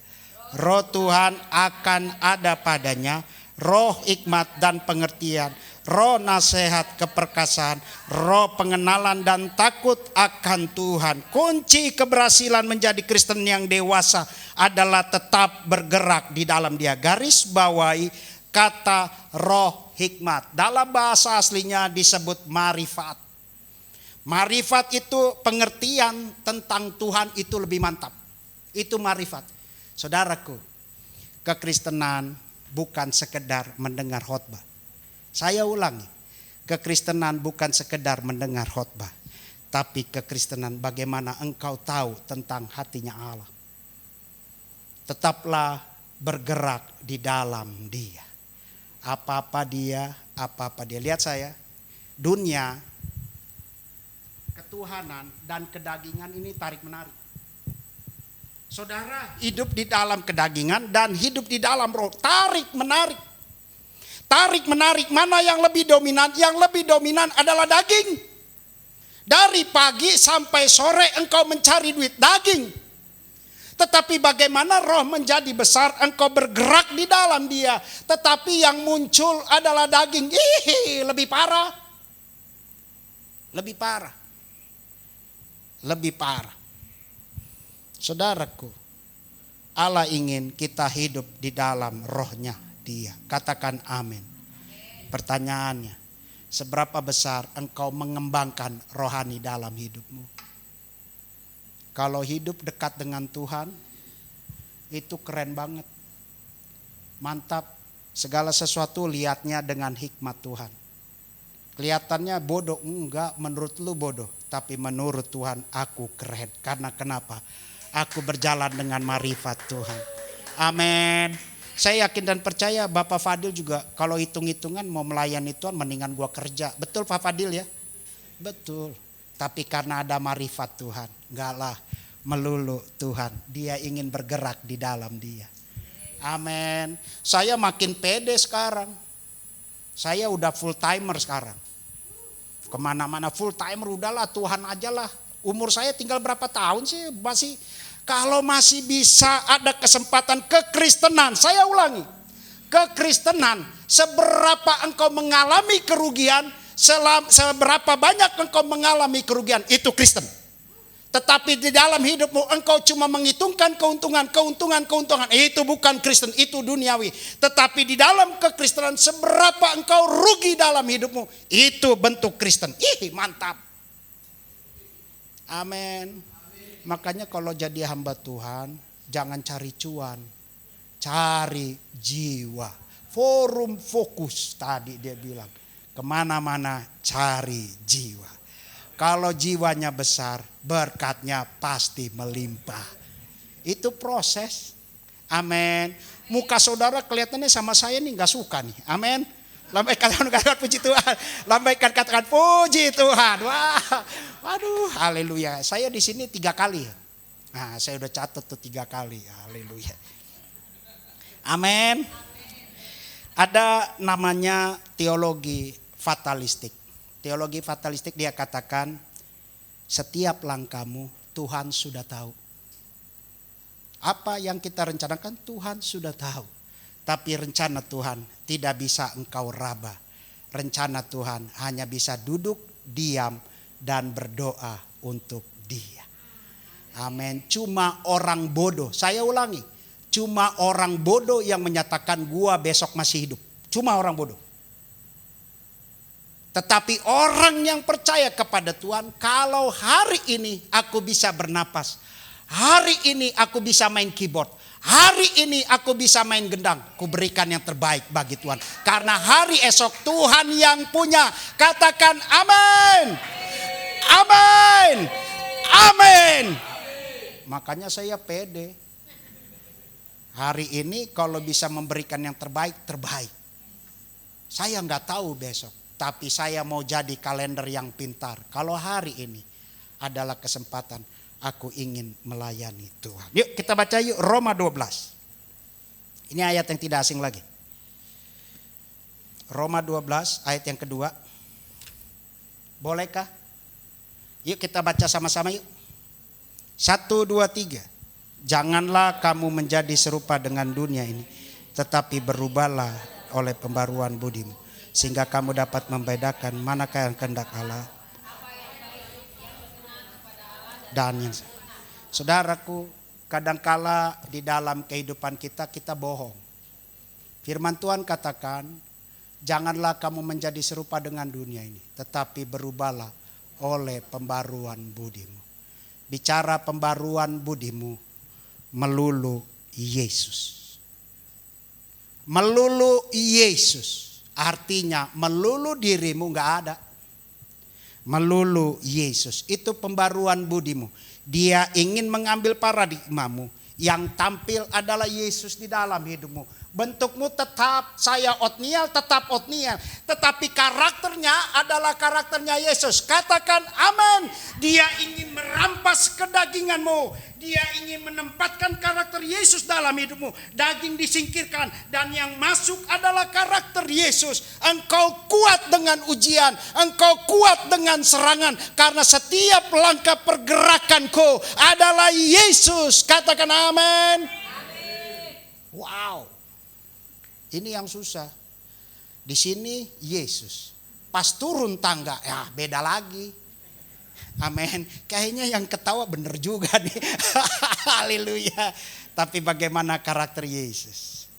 B: Roh Tuhan akan ada padanya, roh hikmat dan pengertian, roh nasihat keperkasaan, roh pengenalan dan takut akan Tuhan. Kunci keberhasilan menjadi Kristen yang dewasa adalah tetap bergerak di dalam Dia. Garis bawahi kata roh hikmat. Dalam bahasa aslinya disebut marifat. Marifat itu pengertian tentang Tuhan itu lebih mantap. Itu marifat. Saudaraku, kekristenan bukan sekedar mendengar khotbah. Saya ulangi, kekristenan bukan sekedar mendengar khotbah, tapi kekristenan bagaimana engkau tahu tentang hatinya Allah. Tetaplah bergerak di dalam Dia. Apa-apa Dia. Lihat saya, dunia, ketuhanan dan kedagingan ini tarik-menarik. Saudara hidup di dalam kedagingan dan hidup di dalam roh, tarik-menarik. Tarik-menarik, mana yang lebih dominan? Yang lebih dominan adalah daging. Dari pagi sampai sore engkau mencari duit, daging. Tetapi bagaimana roh menjadi besar, engkau bergerak di dalam Dia. Tetapi yang muncul adalah daging. Lebih parah. Lebih parah. Lebih parah. Saudaraku, Allah ingin kita hidup di dalam rohnya Dia. Katakan amin. Pertanyaannya, seberapa besar engkau mengembangkan rohani dalam hidupmu? Kalau hidup dekat dengan Tuhan, itu keren banget. Mantap, segala sesuatu lihatnya dengan hikmat Tuhan. Kelihatannya bodoh, enggak, menurut lu bodoh. Tapi menurut Tuhan aku keren. Karena kenapa? Aku berjalan dengan marifat Tuhan. Amin. Saya yakin dan percaya Bapak Fadil juga kalau hitung-hitungan mau melayani Tuhan mendingan gua kerja. Betul Pak Fadil ya? Betul. Tapi karena ada marifat Tuhan. Enggak lah melulu Tuhan. Dia ingin bergerak di dalam Dia. Amin. Saya makin pede sekarang. Saya udah full timer sekarang. Kemana-mana full timer, udahlah Tuhan aja lah. Umur saya tinggal berapa tahun sih, kalau masih bisa ada kesempatan kekristenan, saya ulangi, kekristenan, seberapa engkau mengalami kerugian, seberapa banyak engkau mengalami kerugian, itu Kristen. Tetapi di dalam hidupmu engkau cuma menghitungkan keuntungan, itu bukan Kristen, itu duniawi. Tetapi di dalam kekristenan seberapa engkau rugi dalam hidupmu, itu bentuk Kristen. Mantap. Amin. Makanya kalau jadi hamba Tuhan, jangan cari cuan, cari jiwa. Forum fokus tadi dia bilang, kemana-mana cari jiwa. Kalau jiwanya besar, berkatnya pasti melimpah. Itu proses. Amin. Muka saudara kelihatannya sama saya nih gak suka nih. Amin. Lambaikan katakan puji Tuhan. Lambaikan katakan puji Tuhan. Wah, waduh, haleluya. Saya di sini 3 kali. Nah, saya udah catat tuh 3 kali. Haleluya. Amin. Ada namanya teologi fatalistik. Teologi fatalistik dia katakan setiap langkahmu Tuhan sudah tahu. Apa yang kita rencanakan Tuhan sudah tahu. Tapi rencana Tuhan tidak bisa engkau raba. Rencana Tuhan hanya bisa duduk, diam, dan berdoa untuk Dia. Amin. Cuma orang bodoh, saya ulangi. Cuma orang bodoh yang menyatakan gua besok masih hidup. Cuma orang bodoh. Tetapi orang yang percaya kepada Tuhan, kalau hari ini aku bisa bernapas, hari ini aku bisa main keyboard, hari ini aku bisa main gendang, ku berikan yang terbaik bagi Tuhan. Karena hari esok Tuhan yang punya. Katakan amin. Amin. Amin. Makanya saya pede. Hari ini kalau bisa memberikan yang terbaik, terbaik. Saya nggak tahu besok. Tapi saya mau jadi kalender yang pintar. Kalau hari ini adalah kesempatan, aku ingin melayani Tuhan. Yuk kita baca yuk Roma 12. Ini ayat yang tidak asing lagi. Roma 12 ayat yang kedua. Bolehkah? Yuk kita baca sama-sama yuk. 1, 2, 3. Janganlah kamu menjadi serupa dengan dunia ini, tetapi berubahlah oleh pembaruan budimu, sehingga kamu dapat membedakan manakah yang kehendak Allah dan yang. Saudaraku, kadangkala di dalam kehidupan kita bohong. Firman Tuhan katakan, janganlah kamu menjadi serupa dengan dunia ini, tetapi berubahlah oleh pembaruan budimu. Bicara pembaruan budimu, melulu Yesus. Melulu Yesus. Artinya melulu dirimu gak ada. Melulu Yesus. Itu pembaruan budimu. Dia ingin mengambil paradigmamu. Yang tampil adalah Yesus di dalam hidupmu. Bentukmu tetap saya Otniel, tetap Otniel. Tetapi karakternya adalah karakternya Yesus. Katakan amin. Dia ingin merampas kedaginganmu. Dia ingin menempatkan karakter Yesus dalam hidupmu. Daging disingkirkan dan yang masuk adalah karakter Yesus. Engkau kuat dengan ujian, engkau kuat dengan serangan, karena setiap langkah pergerakanku adalah Yesus. Katakan amin. Wow. Ini yang susah. Di sini Yesus. Pas turun tangga, ya beda lagi. Amin. Kayaknya yang ketawa bener juga nih. Haleluya. Tapi bagaimana karakter Yesus?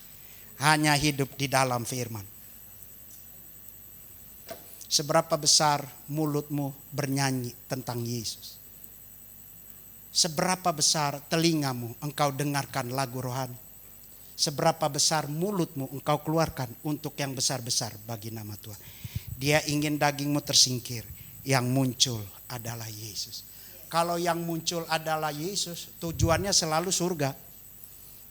B: Hanya hidup di dalam firman. Seberapa besar mulutmu bernyanyi tentang Yesus? Seberapa besar telingamu engkau dengarkan lagu rohani? Seberapa besar mulutmu engkau keluarkan untuk yang besar-besar bagi nama Tuhan? Dia ingin dagingmu tersingkir. Yang muncul adalah Yesus. Kalau yang muncul adalah Yesus, tujuannya selalu surga.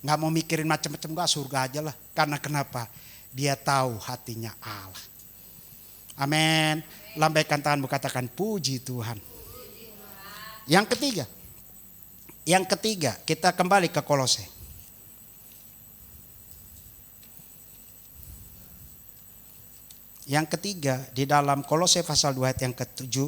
B: Gak mau mikirin macam-macam, gak, surga aja lah. Karena kenapa? Dia tahu hatinya Allah. Amin. Lambaikan tanganmu, katakan puji Tuhan. Yang ketiga kita kembali ke Kolose. Yang ketiga di dalam Kolose pasal 2 ayat yang ke-7.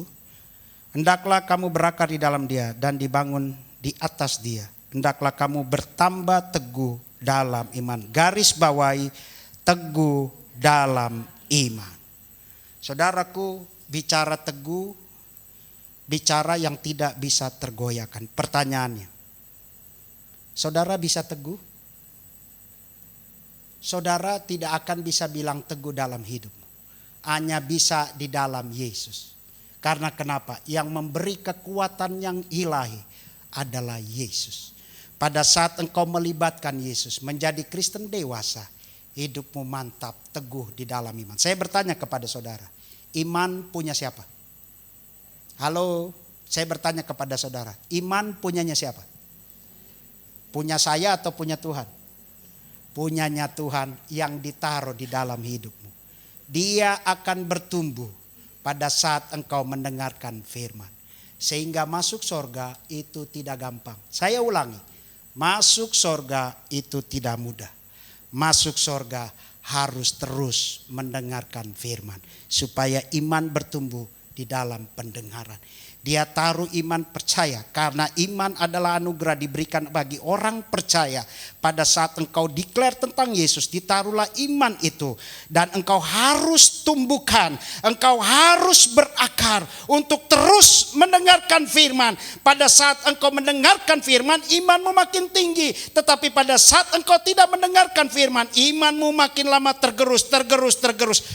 B: Hendaklah kamu berakar di dalam Dia dan dibangun di atas Dia. Hendaklah kamu bertambah teguh dalam iman. Garis bawahi, teguh dalam iman. Saudaraku, bicara teguh, bicara yang tidak bisa tergoyahkan. Pertanyaannya, saudara bisa teguh? Saudara tidak akan bisa bilang teguh dalam hidupmu. Hanya bisa di dalam Yesus. Karena kenapa? Yang memberi kekuatan yang ilahi adalah Yesus. Pada saat engkau melibatkan Yesus menjadi Kristen dewasa, hidupmu mantap, teguh di dalam iman. Saya bertanya kepada saudara, iman punya siapa? Halo, saya bertanya kepada saudara, iman punyanya siapa? Punya saya atau punya Tuhan? Punyanya Tuhan yang ditaruh di dalam hidupmu. Dia akan bertumbuh pada saat engkau mendengarkan firman. Sehingga masuk surga itu tidak gampang. Saya ulangi, masuk surga itu tidak mudah. Masuk surga harus terus mendengarkan firman. Supaya iman bertumbuh di dalam pendengaran. Dia taruh iman percaya karena iman adalah anugerah diberikan bagi orang percaya. Pada saat engkau declare tentang Yesus, ditaruhlah iman itu. Dan engkau harus tumbuhkan, engkau harus berakar untuk terus mendengarkan firman. Pada saat engkau mendengarkan firman, imanmu makin tinggi. Tetapi pada saat engkau tidak mendengarkan firman, imanmu makin lama tergerus.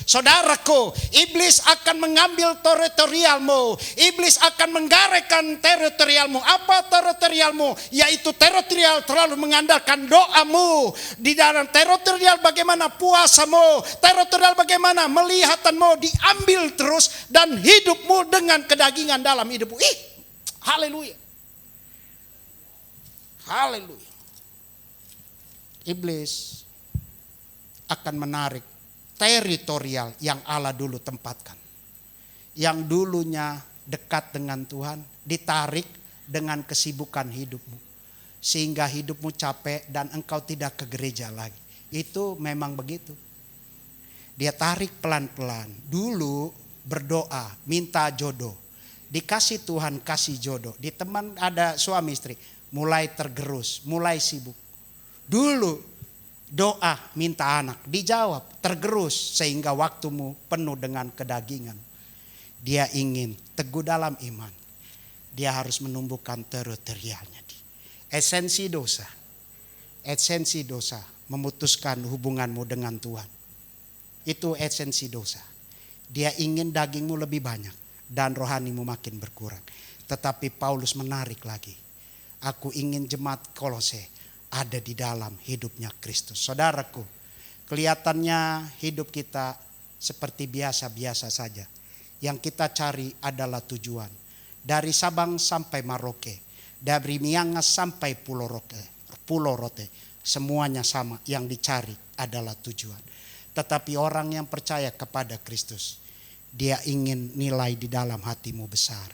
B: Saudaraku, iblis akan mengambil teritorialmu. Iblis akan menggarekan teritorialmu. Apa teritorialmu? Yaitu teritorial terlalu mengandalkan doamu. Di dalam teritorial bagaimana puasamu. Teritorial bagaimana melihatanmu diambil terus. Dan hidupmu dengan kedagingan dalam hidupmu. Haleluya. Haleluya. Iblis akan menarik teritorial yang Allah dulu tempatkan. Yang dulunya dekat dengan Tuhan, ditarik dengan kesibukan hidupmu. Sehingga hidupmu capek dan engkau tidak ke gereja lagi. Itu memang begitu. Dia tarik pelan-pelan. Dulu berdoa, minta jodoh. Dikasih Tuhan kasih jodoh. Di teman ada suami istri, mulai tergerus, mulai sibuk. Dulu doa minta anak, dijawab, tergerus sehingga waktumu penuh dengan kedagingan. Dia ingin teguh dalam iman. Dia harus menumbuhkan teritorialnya. Esensi dosa memutuskan hubunganmu dengan Tuhan. Itu esensi dosa. Dia ingin dagingmu lebih banyak dan rohanimu makin berkurang. Tetapi Paulus menarik lagi. Aku ingin jemaat Kolose ada di dalam hidupnya Kristus. Saudaraku, kelihatannya hidup kita seperti biasa-biasa saja. Yang kita cari adalah tujuan. Dari Sabang sampai Maroke. Dari Miangas sampai Pulau Rote. Semuanya sama. Yang dicari adalah tujuan. Tetapi orang yang percaya kepada Kristus, dia ingin nilai di dalam hatimu besar.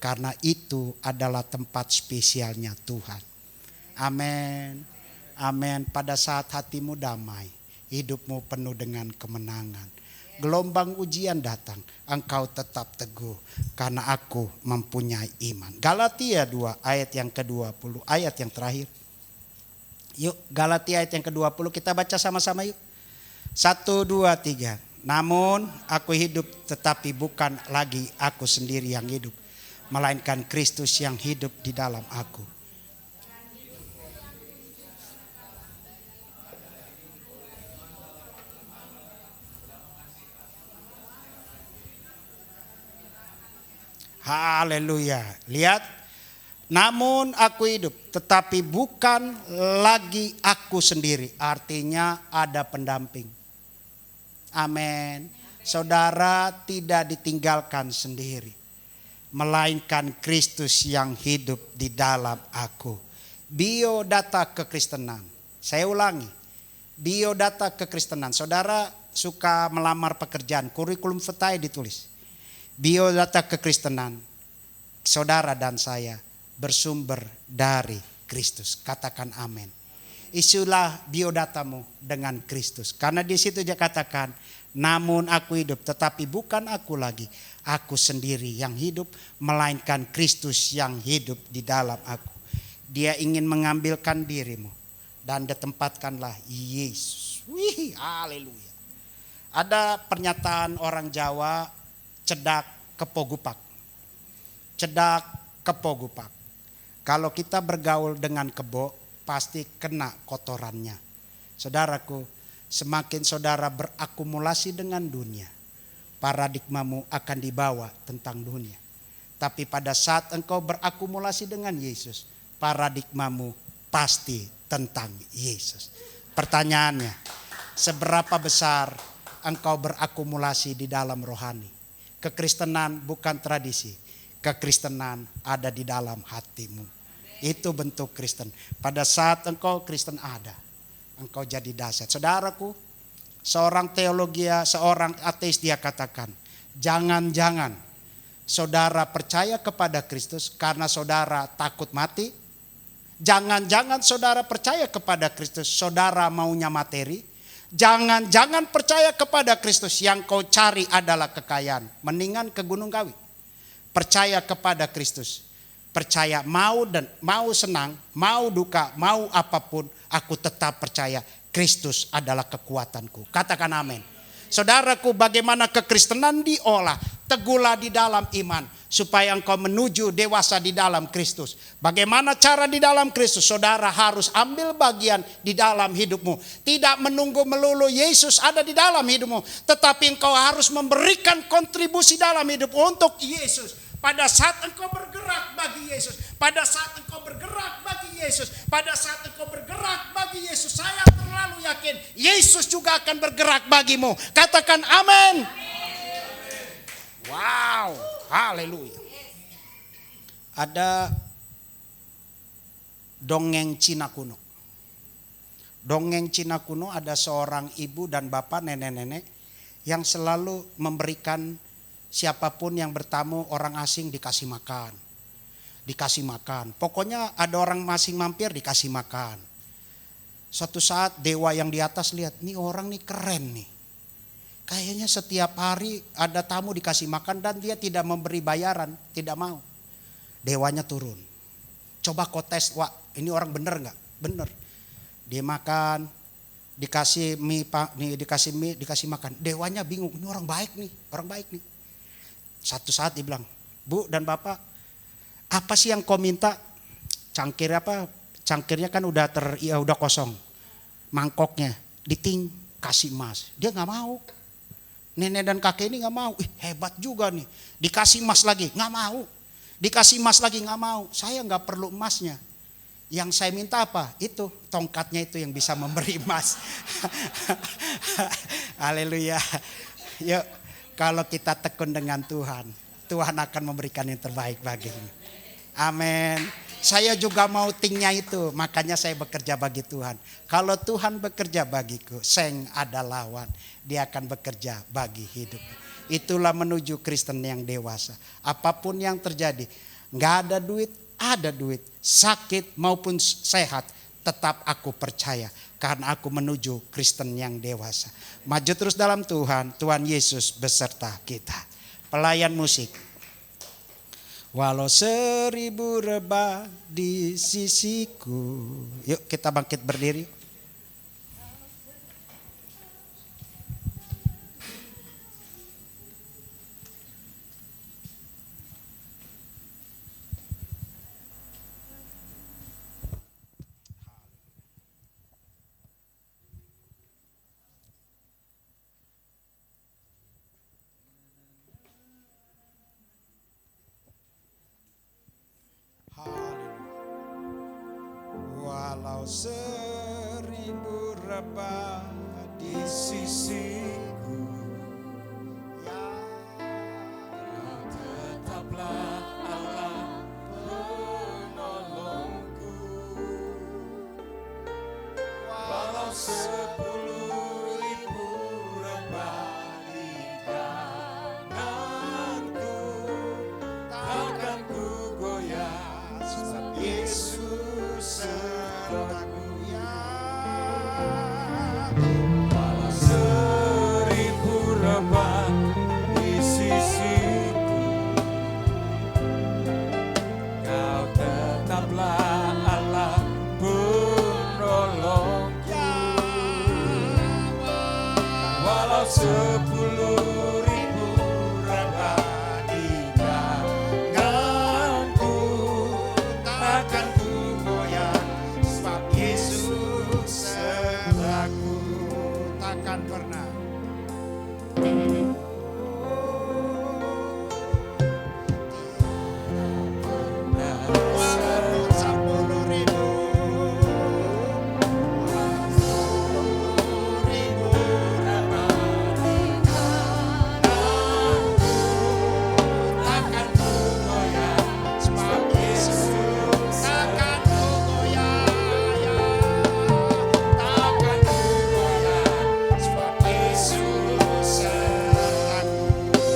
B: Karena itu adalah tempat spesialnya Tuhan. Amin. Amin. Pada saat hatimu damai, hidupmu penuh dengan kemenangan. Gelombang ujian datang, engkau tetap teguh karena aku mempunyai iman. Galatia 2 ayat yang ke-20, ayat yang terakhir. Yuk, Galatia ayat yang ke-20 kita baca sama-sama yuk. 1, 2, 3. Namun aku hidup tetapi bukan lagi aku sendiri yang hidup, melainkan Kristus yang hidup di dalam aku. Haleluya. Lihat. Namun aku hidup tetapi bukan lagi aku sendiri. Artinya ada pendamping. Amin. Saudara tidak ditinggalkan sendiri. Melainkan Kristus yang hidup di dalam aku. Biodata kekristenan. Saya ulangi. Biodata kekristenan. Saudara suka melamar pekerjaan. Kurikulum vitae ditulis. Biodata kekristenan, saudara dan saya bersumber dari Kristus. Katakan amin. Isilah biodatamu dengan Kristus. Karena di situ dia katakan, namun aku hidup tetapi bukan aku lagi. Aku sendiri yang hidup, melainkan Kristus yang hidup di dalam aku. Dia ingin mengambilkan dirimu dan ditempatkanlah Yesus. Wih, haleluya. Ada pernyataan orang Jawa, cedak kepogupak. Cedak kepogupak. Kalau kita bergaul dengan kebo, pasti kena kotorannya. Saudaraku, semakin saudara berakumulasi dengan dunia, paradigmamu akan dibawa tentang dunia. Tapi pada saat engkau berakumulasi dengan Yesus, paradigmamu pasti tentang Yesus. Pertanyaannya, seberapa besar engkau berakumulasi di dalam rohani? Kekristenan bukan tradisi. Kekristenan ada di dalam hatimu. Itu bentuk Kristen. Pada saat engkau Kristen ada, engkau jadi dahsyat. Saudaraku, seorang teologia, seorang ateis dia katakan, jangan-jangan saudara percaya kepada Kristus karena saudara takut mati. Jangan-jangan saudara percaya kepada Kristus, saudara maunya materi. Jangan-jangan percaya kepada Kristus, yang kau cari adalah kekayaan. Mendingan ke Gunung Kawi. percaya kepada Kristus. Percaya mau senang, mau duka, mau apapun, aku tetap percaya Kristus adalah kekuatanku. Katakan amin. Saudaraku, bagaimana kekristenan diolah? Teguhlah di dalam iman supaya engkau menuju dewasa di dalam Kristus. Bagaimana cara di dalam Kristus? Saudara harus ambil bagian di dalam hidupmu. Tidak menunggu melulu Yesus ada di dalam hidupmu, tetapi engkau harus memberikan kontribusi dalam hidupmu untuk Yesus. Pada saat engkau bergerak bagi Yesus, pada saat engkau bergerak bagi Yesus, pada saat engkau bergerak bagi Yesus, saya terlalu yakin Yesus juga akan bergerak bagimu. Katakan amin. Wow, haleluya. Ada dongeng Cina kuno. Dongeng Cina kuno ada seorang ibu dan bapak, nenek-nenek yang selalu memberikan siapapun yang bertamu orang asing dikasih makan. Dikasih makan. Pokoknya ada orang asing mampir dikasih makan. Suatu saat dewa yang di atas lihat, nih orang nih keren nih. Kayaknya setiap hari ada tamu dikasih makan dan dia tidak memberi bayaran, tidak mau. Dewanya turun. Coba kau tes, wah ini orang bener gak? Bener. Dia makan, dikasih mie, dikasih makan. Dewanya bingung, ini orang baik nih, orang baik nih. Satu saat dia bilang, Bu dan Bapak, apa sih yang kau minta? Cangkirnya kan udah kosong. Mangkoknya diting, kasih emas. Dia nggak mau. Nenek dan kakek ini nggak mau. Hebat juga nih. Dikasih emas lagi, nggak mau. Dikasih emas lagi, nggak mau. Saya nggak perlu emasnya. Yang saya minta apa? Itu tongkatnya itu yang bisa memberi emas. Haleluya. Yuk. Kalau kita tekun dengan Tuhan, Tuhan akan memberikan yang terbaik bagimu. Amin. Saya juga mau tingnya itu, makanya saya bekerja bagi Tuhan. Kalau Tuhan bekerja bagiku, seng ada lawan. Dia akan bekerja bagi hidup. Itulah menuju Kristen yang dewasa. Apapun yang terjadi, gak ada duit, ada duit. Sakit maupun sehat, tetap aku percaya. Karena aku menuju Kristen yang dewasa. Maju terus dalam Tuhan, Tuhan Yesus beserta kita. Pelayan musik. Walau 1000 rebah di sisiku. Yuk kita bangkit berdiri. Walau 1000 rebah di sisiku, ya
A: Tetaplah Allah penolongku. Walau 10.000 rebah di tanganku, takkan ku goyah sebab Yesus sertaku. Walau 1000 rebah di sisiku, Kau tetaplah Allah penolongku. Walau 10.000 rebah di tanganku, takkan ku goyah sebab Yesus sertaku.
B: takkan pernah. Walaupun 10.000
A: takkan ku goyah sebab Yesus
B: takkan ku goyah, ya.
A: takkan ku goyah sebab Yesus sertaku.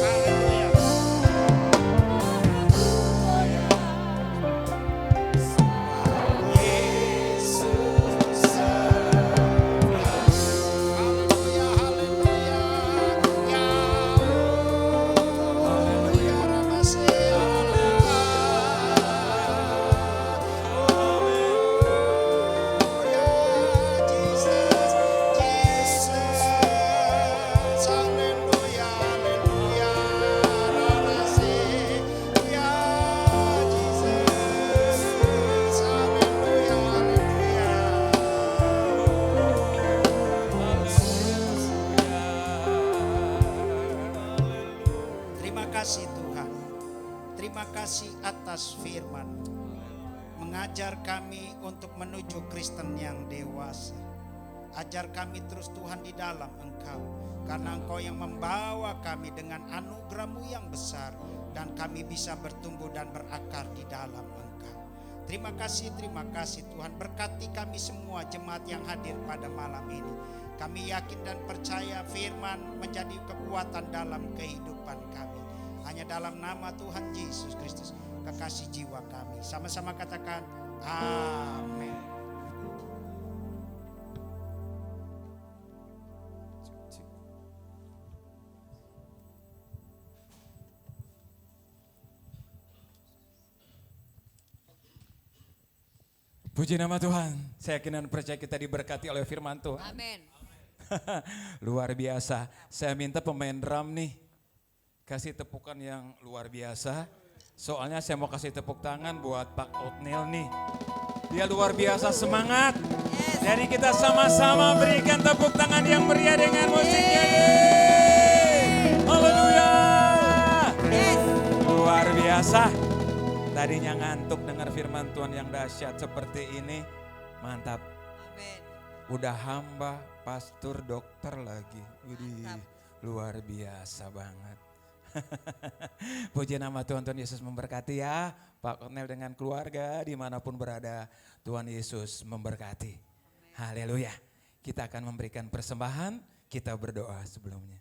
B: Haleluya.
A: Yesus sertaku.
B: Haleluya, haleluya. Ya, haleluya, Ramasea. Terima kasih atas firman, mengajar kami untuk menuju Kristen yang dewasa. Ajar kami terus Tuhan di dalam Engkau, karena Engkau yang membawa kami dengan anugerah-Mu yang besar, dan kami bisa bertumbuh dan berakar di dalam Engkau. Terima kasih Tuhan, berkati kami semua jemaat yang hadir pada malam ini. Kami yakin dan percaya firman menjadi kekuatan dalam kehidupan kami. Hanya dalam nama Tuhan Yesus Kristus, kekasih jiwa kami. Sama-sama katakan amin.
A: Puji nama Tuhan. Saya yakin dan percaya kita diberkati oleh firman Tuhan.
C: Amin.
A: Luar biasa. Saya minta pemain drum nih, kasih tepukan yang luar biasa. Soalnya saya mau kasih tepuk tangan buat Pak Otnil nih. Dia luar biasa semangat.
C: Yes.
A: Jadi kita sama-sama berikan tepuk tangan yang meriah dengan musiknya. Yeay. Haleluya.
C: Yes.
A: Luar biasa. Tadinya ngantuk dengar firman Tuhan yang dahsyat seperti ini. Mantap.
C: Amin.
A: Udah hamba, pastor, dokter lagi. Widih,
C: Mantap.
A: luar biasa banget. Puji nama Tuhan, Tuhan Yesus memberkati ya. Pak Kornel dengan keluarga dimanapun berada, Tuhan Yesus memberkati. Haleluya. Kita akan memberikan persembahan, kita berdoa sebelumnya.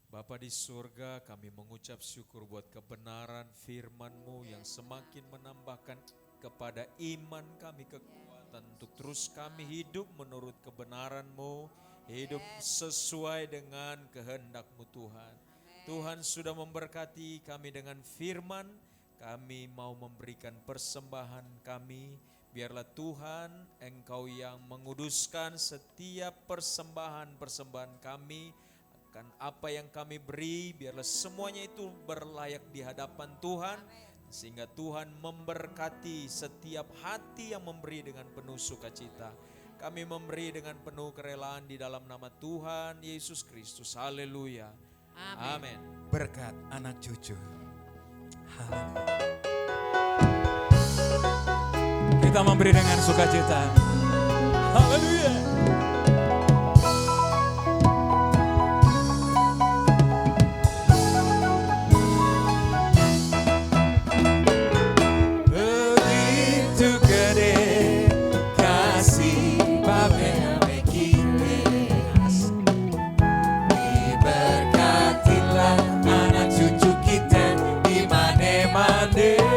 D: Bapa di surga, kami mengucap syukur buat kebenaran firman-Mu yang semakin menambahkan kepada iman kami kekuatan untuk terus kami hidup menurut kebenaran-Mu, hidup sesuai dengan kehendak-Mu Tuhan. Tuhan sudah memberkati kami dengan firman, kami mau memberikan persembahan kami. Biarlah Tuhan Engkau yang menguduskan setiap persembahan-persembahan kami. Kan apa yang kami beri, biarlah semuanya itu berlayak di hadapan Tuhan. Sehingga Tuhan memberkati setiap hati yang memberi dengan penuh sukacita. Kami memberi dengan penuh kerelaan di dalam nama Tuhan Yesus Kristus. Haleluya. Amin.
A: Berkat anak cucu. Haleluya. Kita memberi dengan sukacita. Haleluya. Diberkatilah anak cucu kita di mana-mana.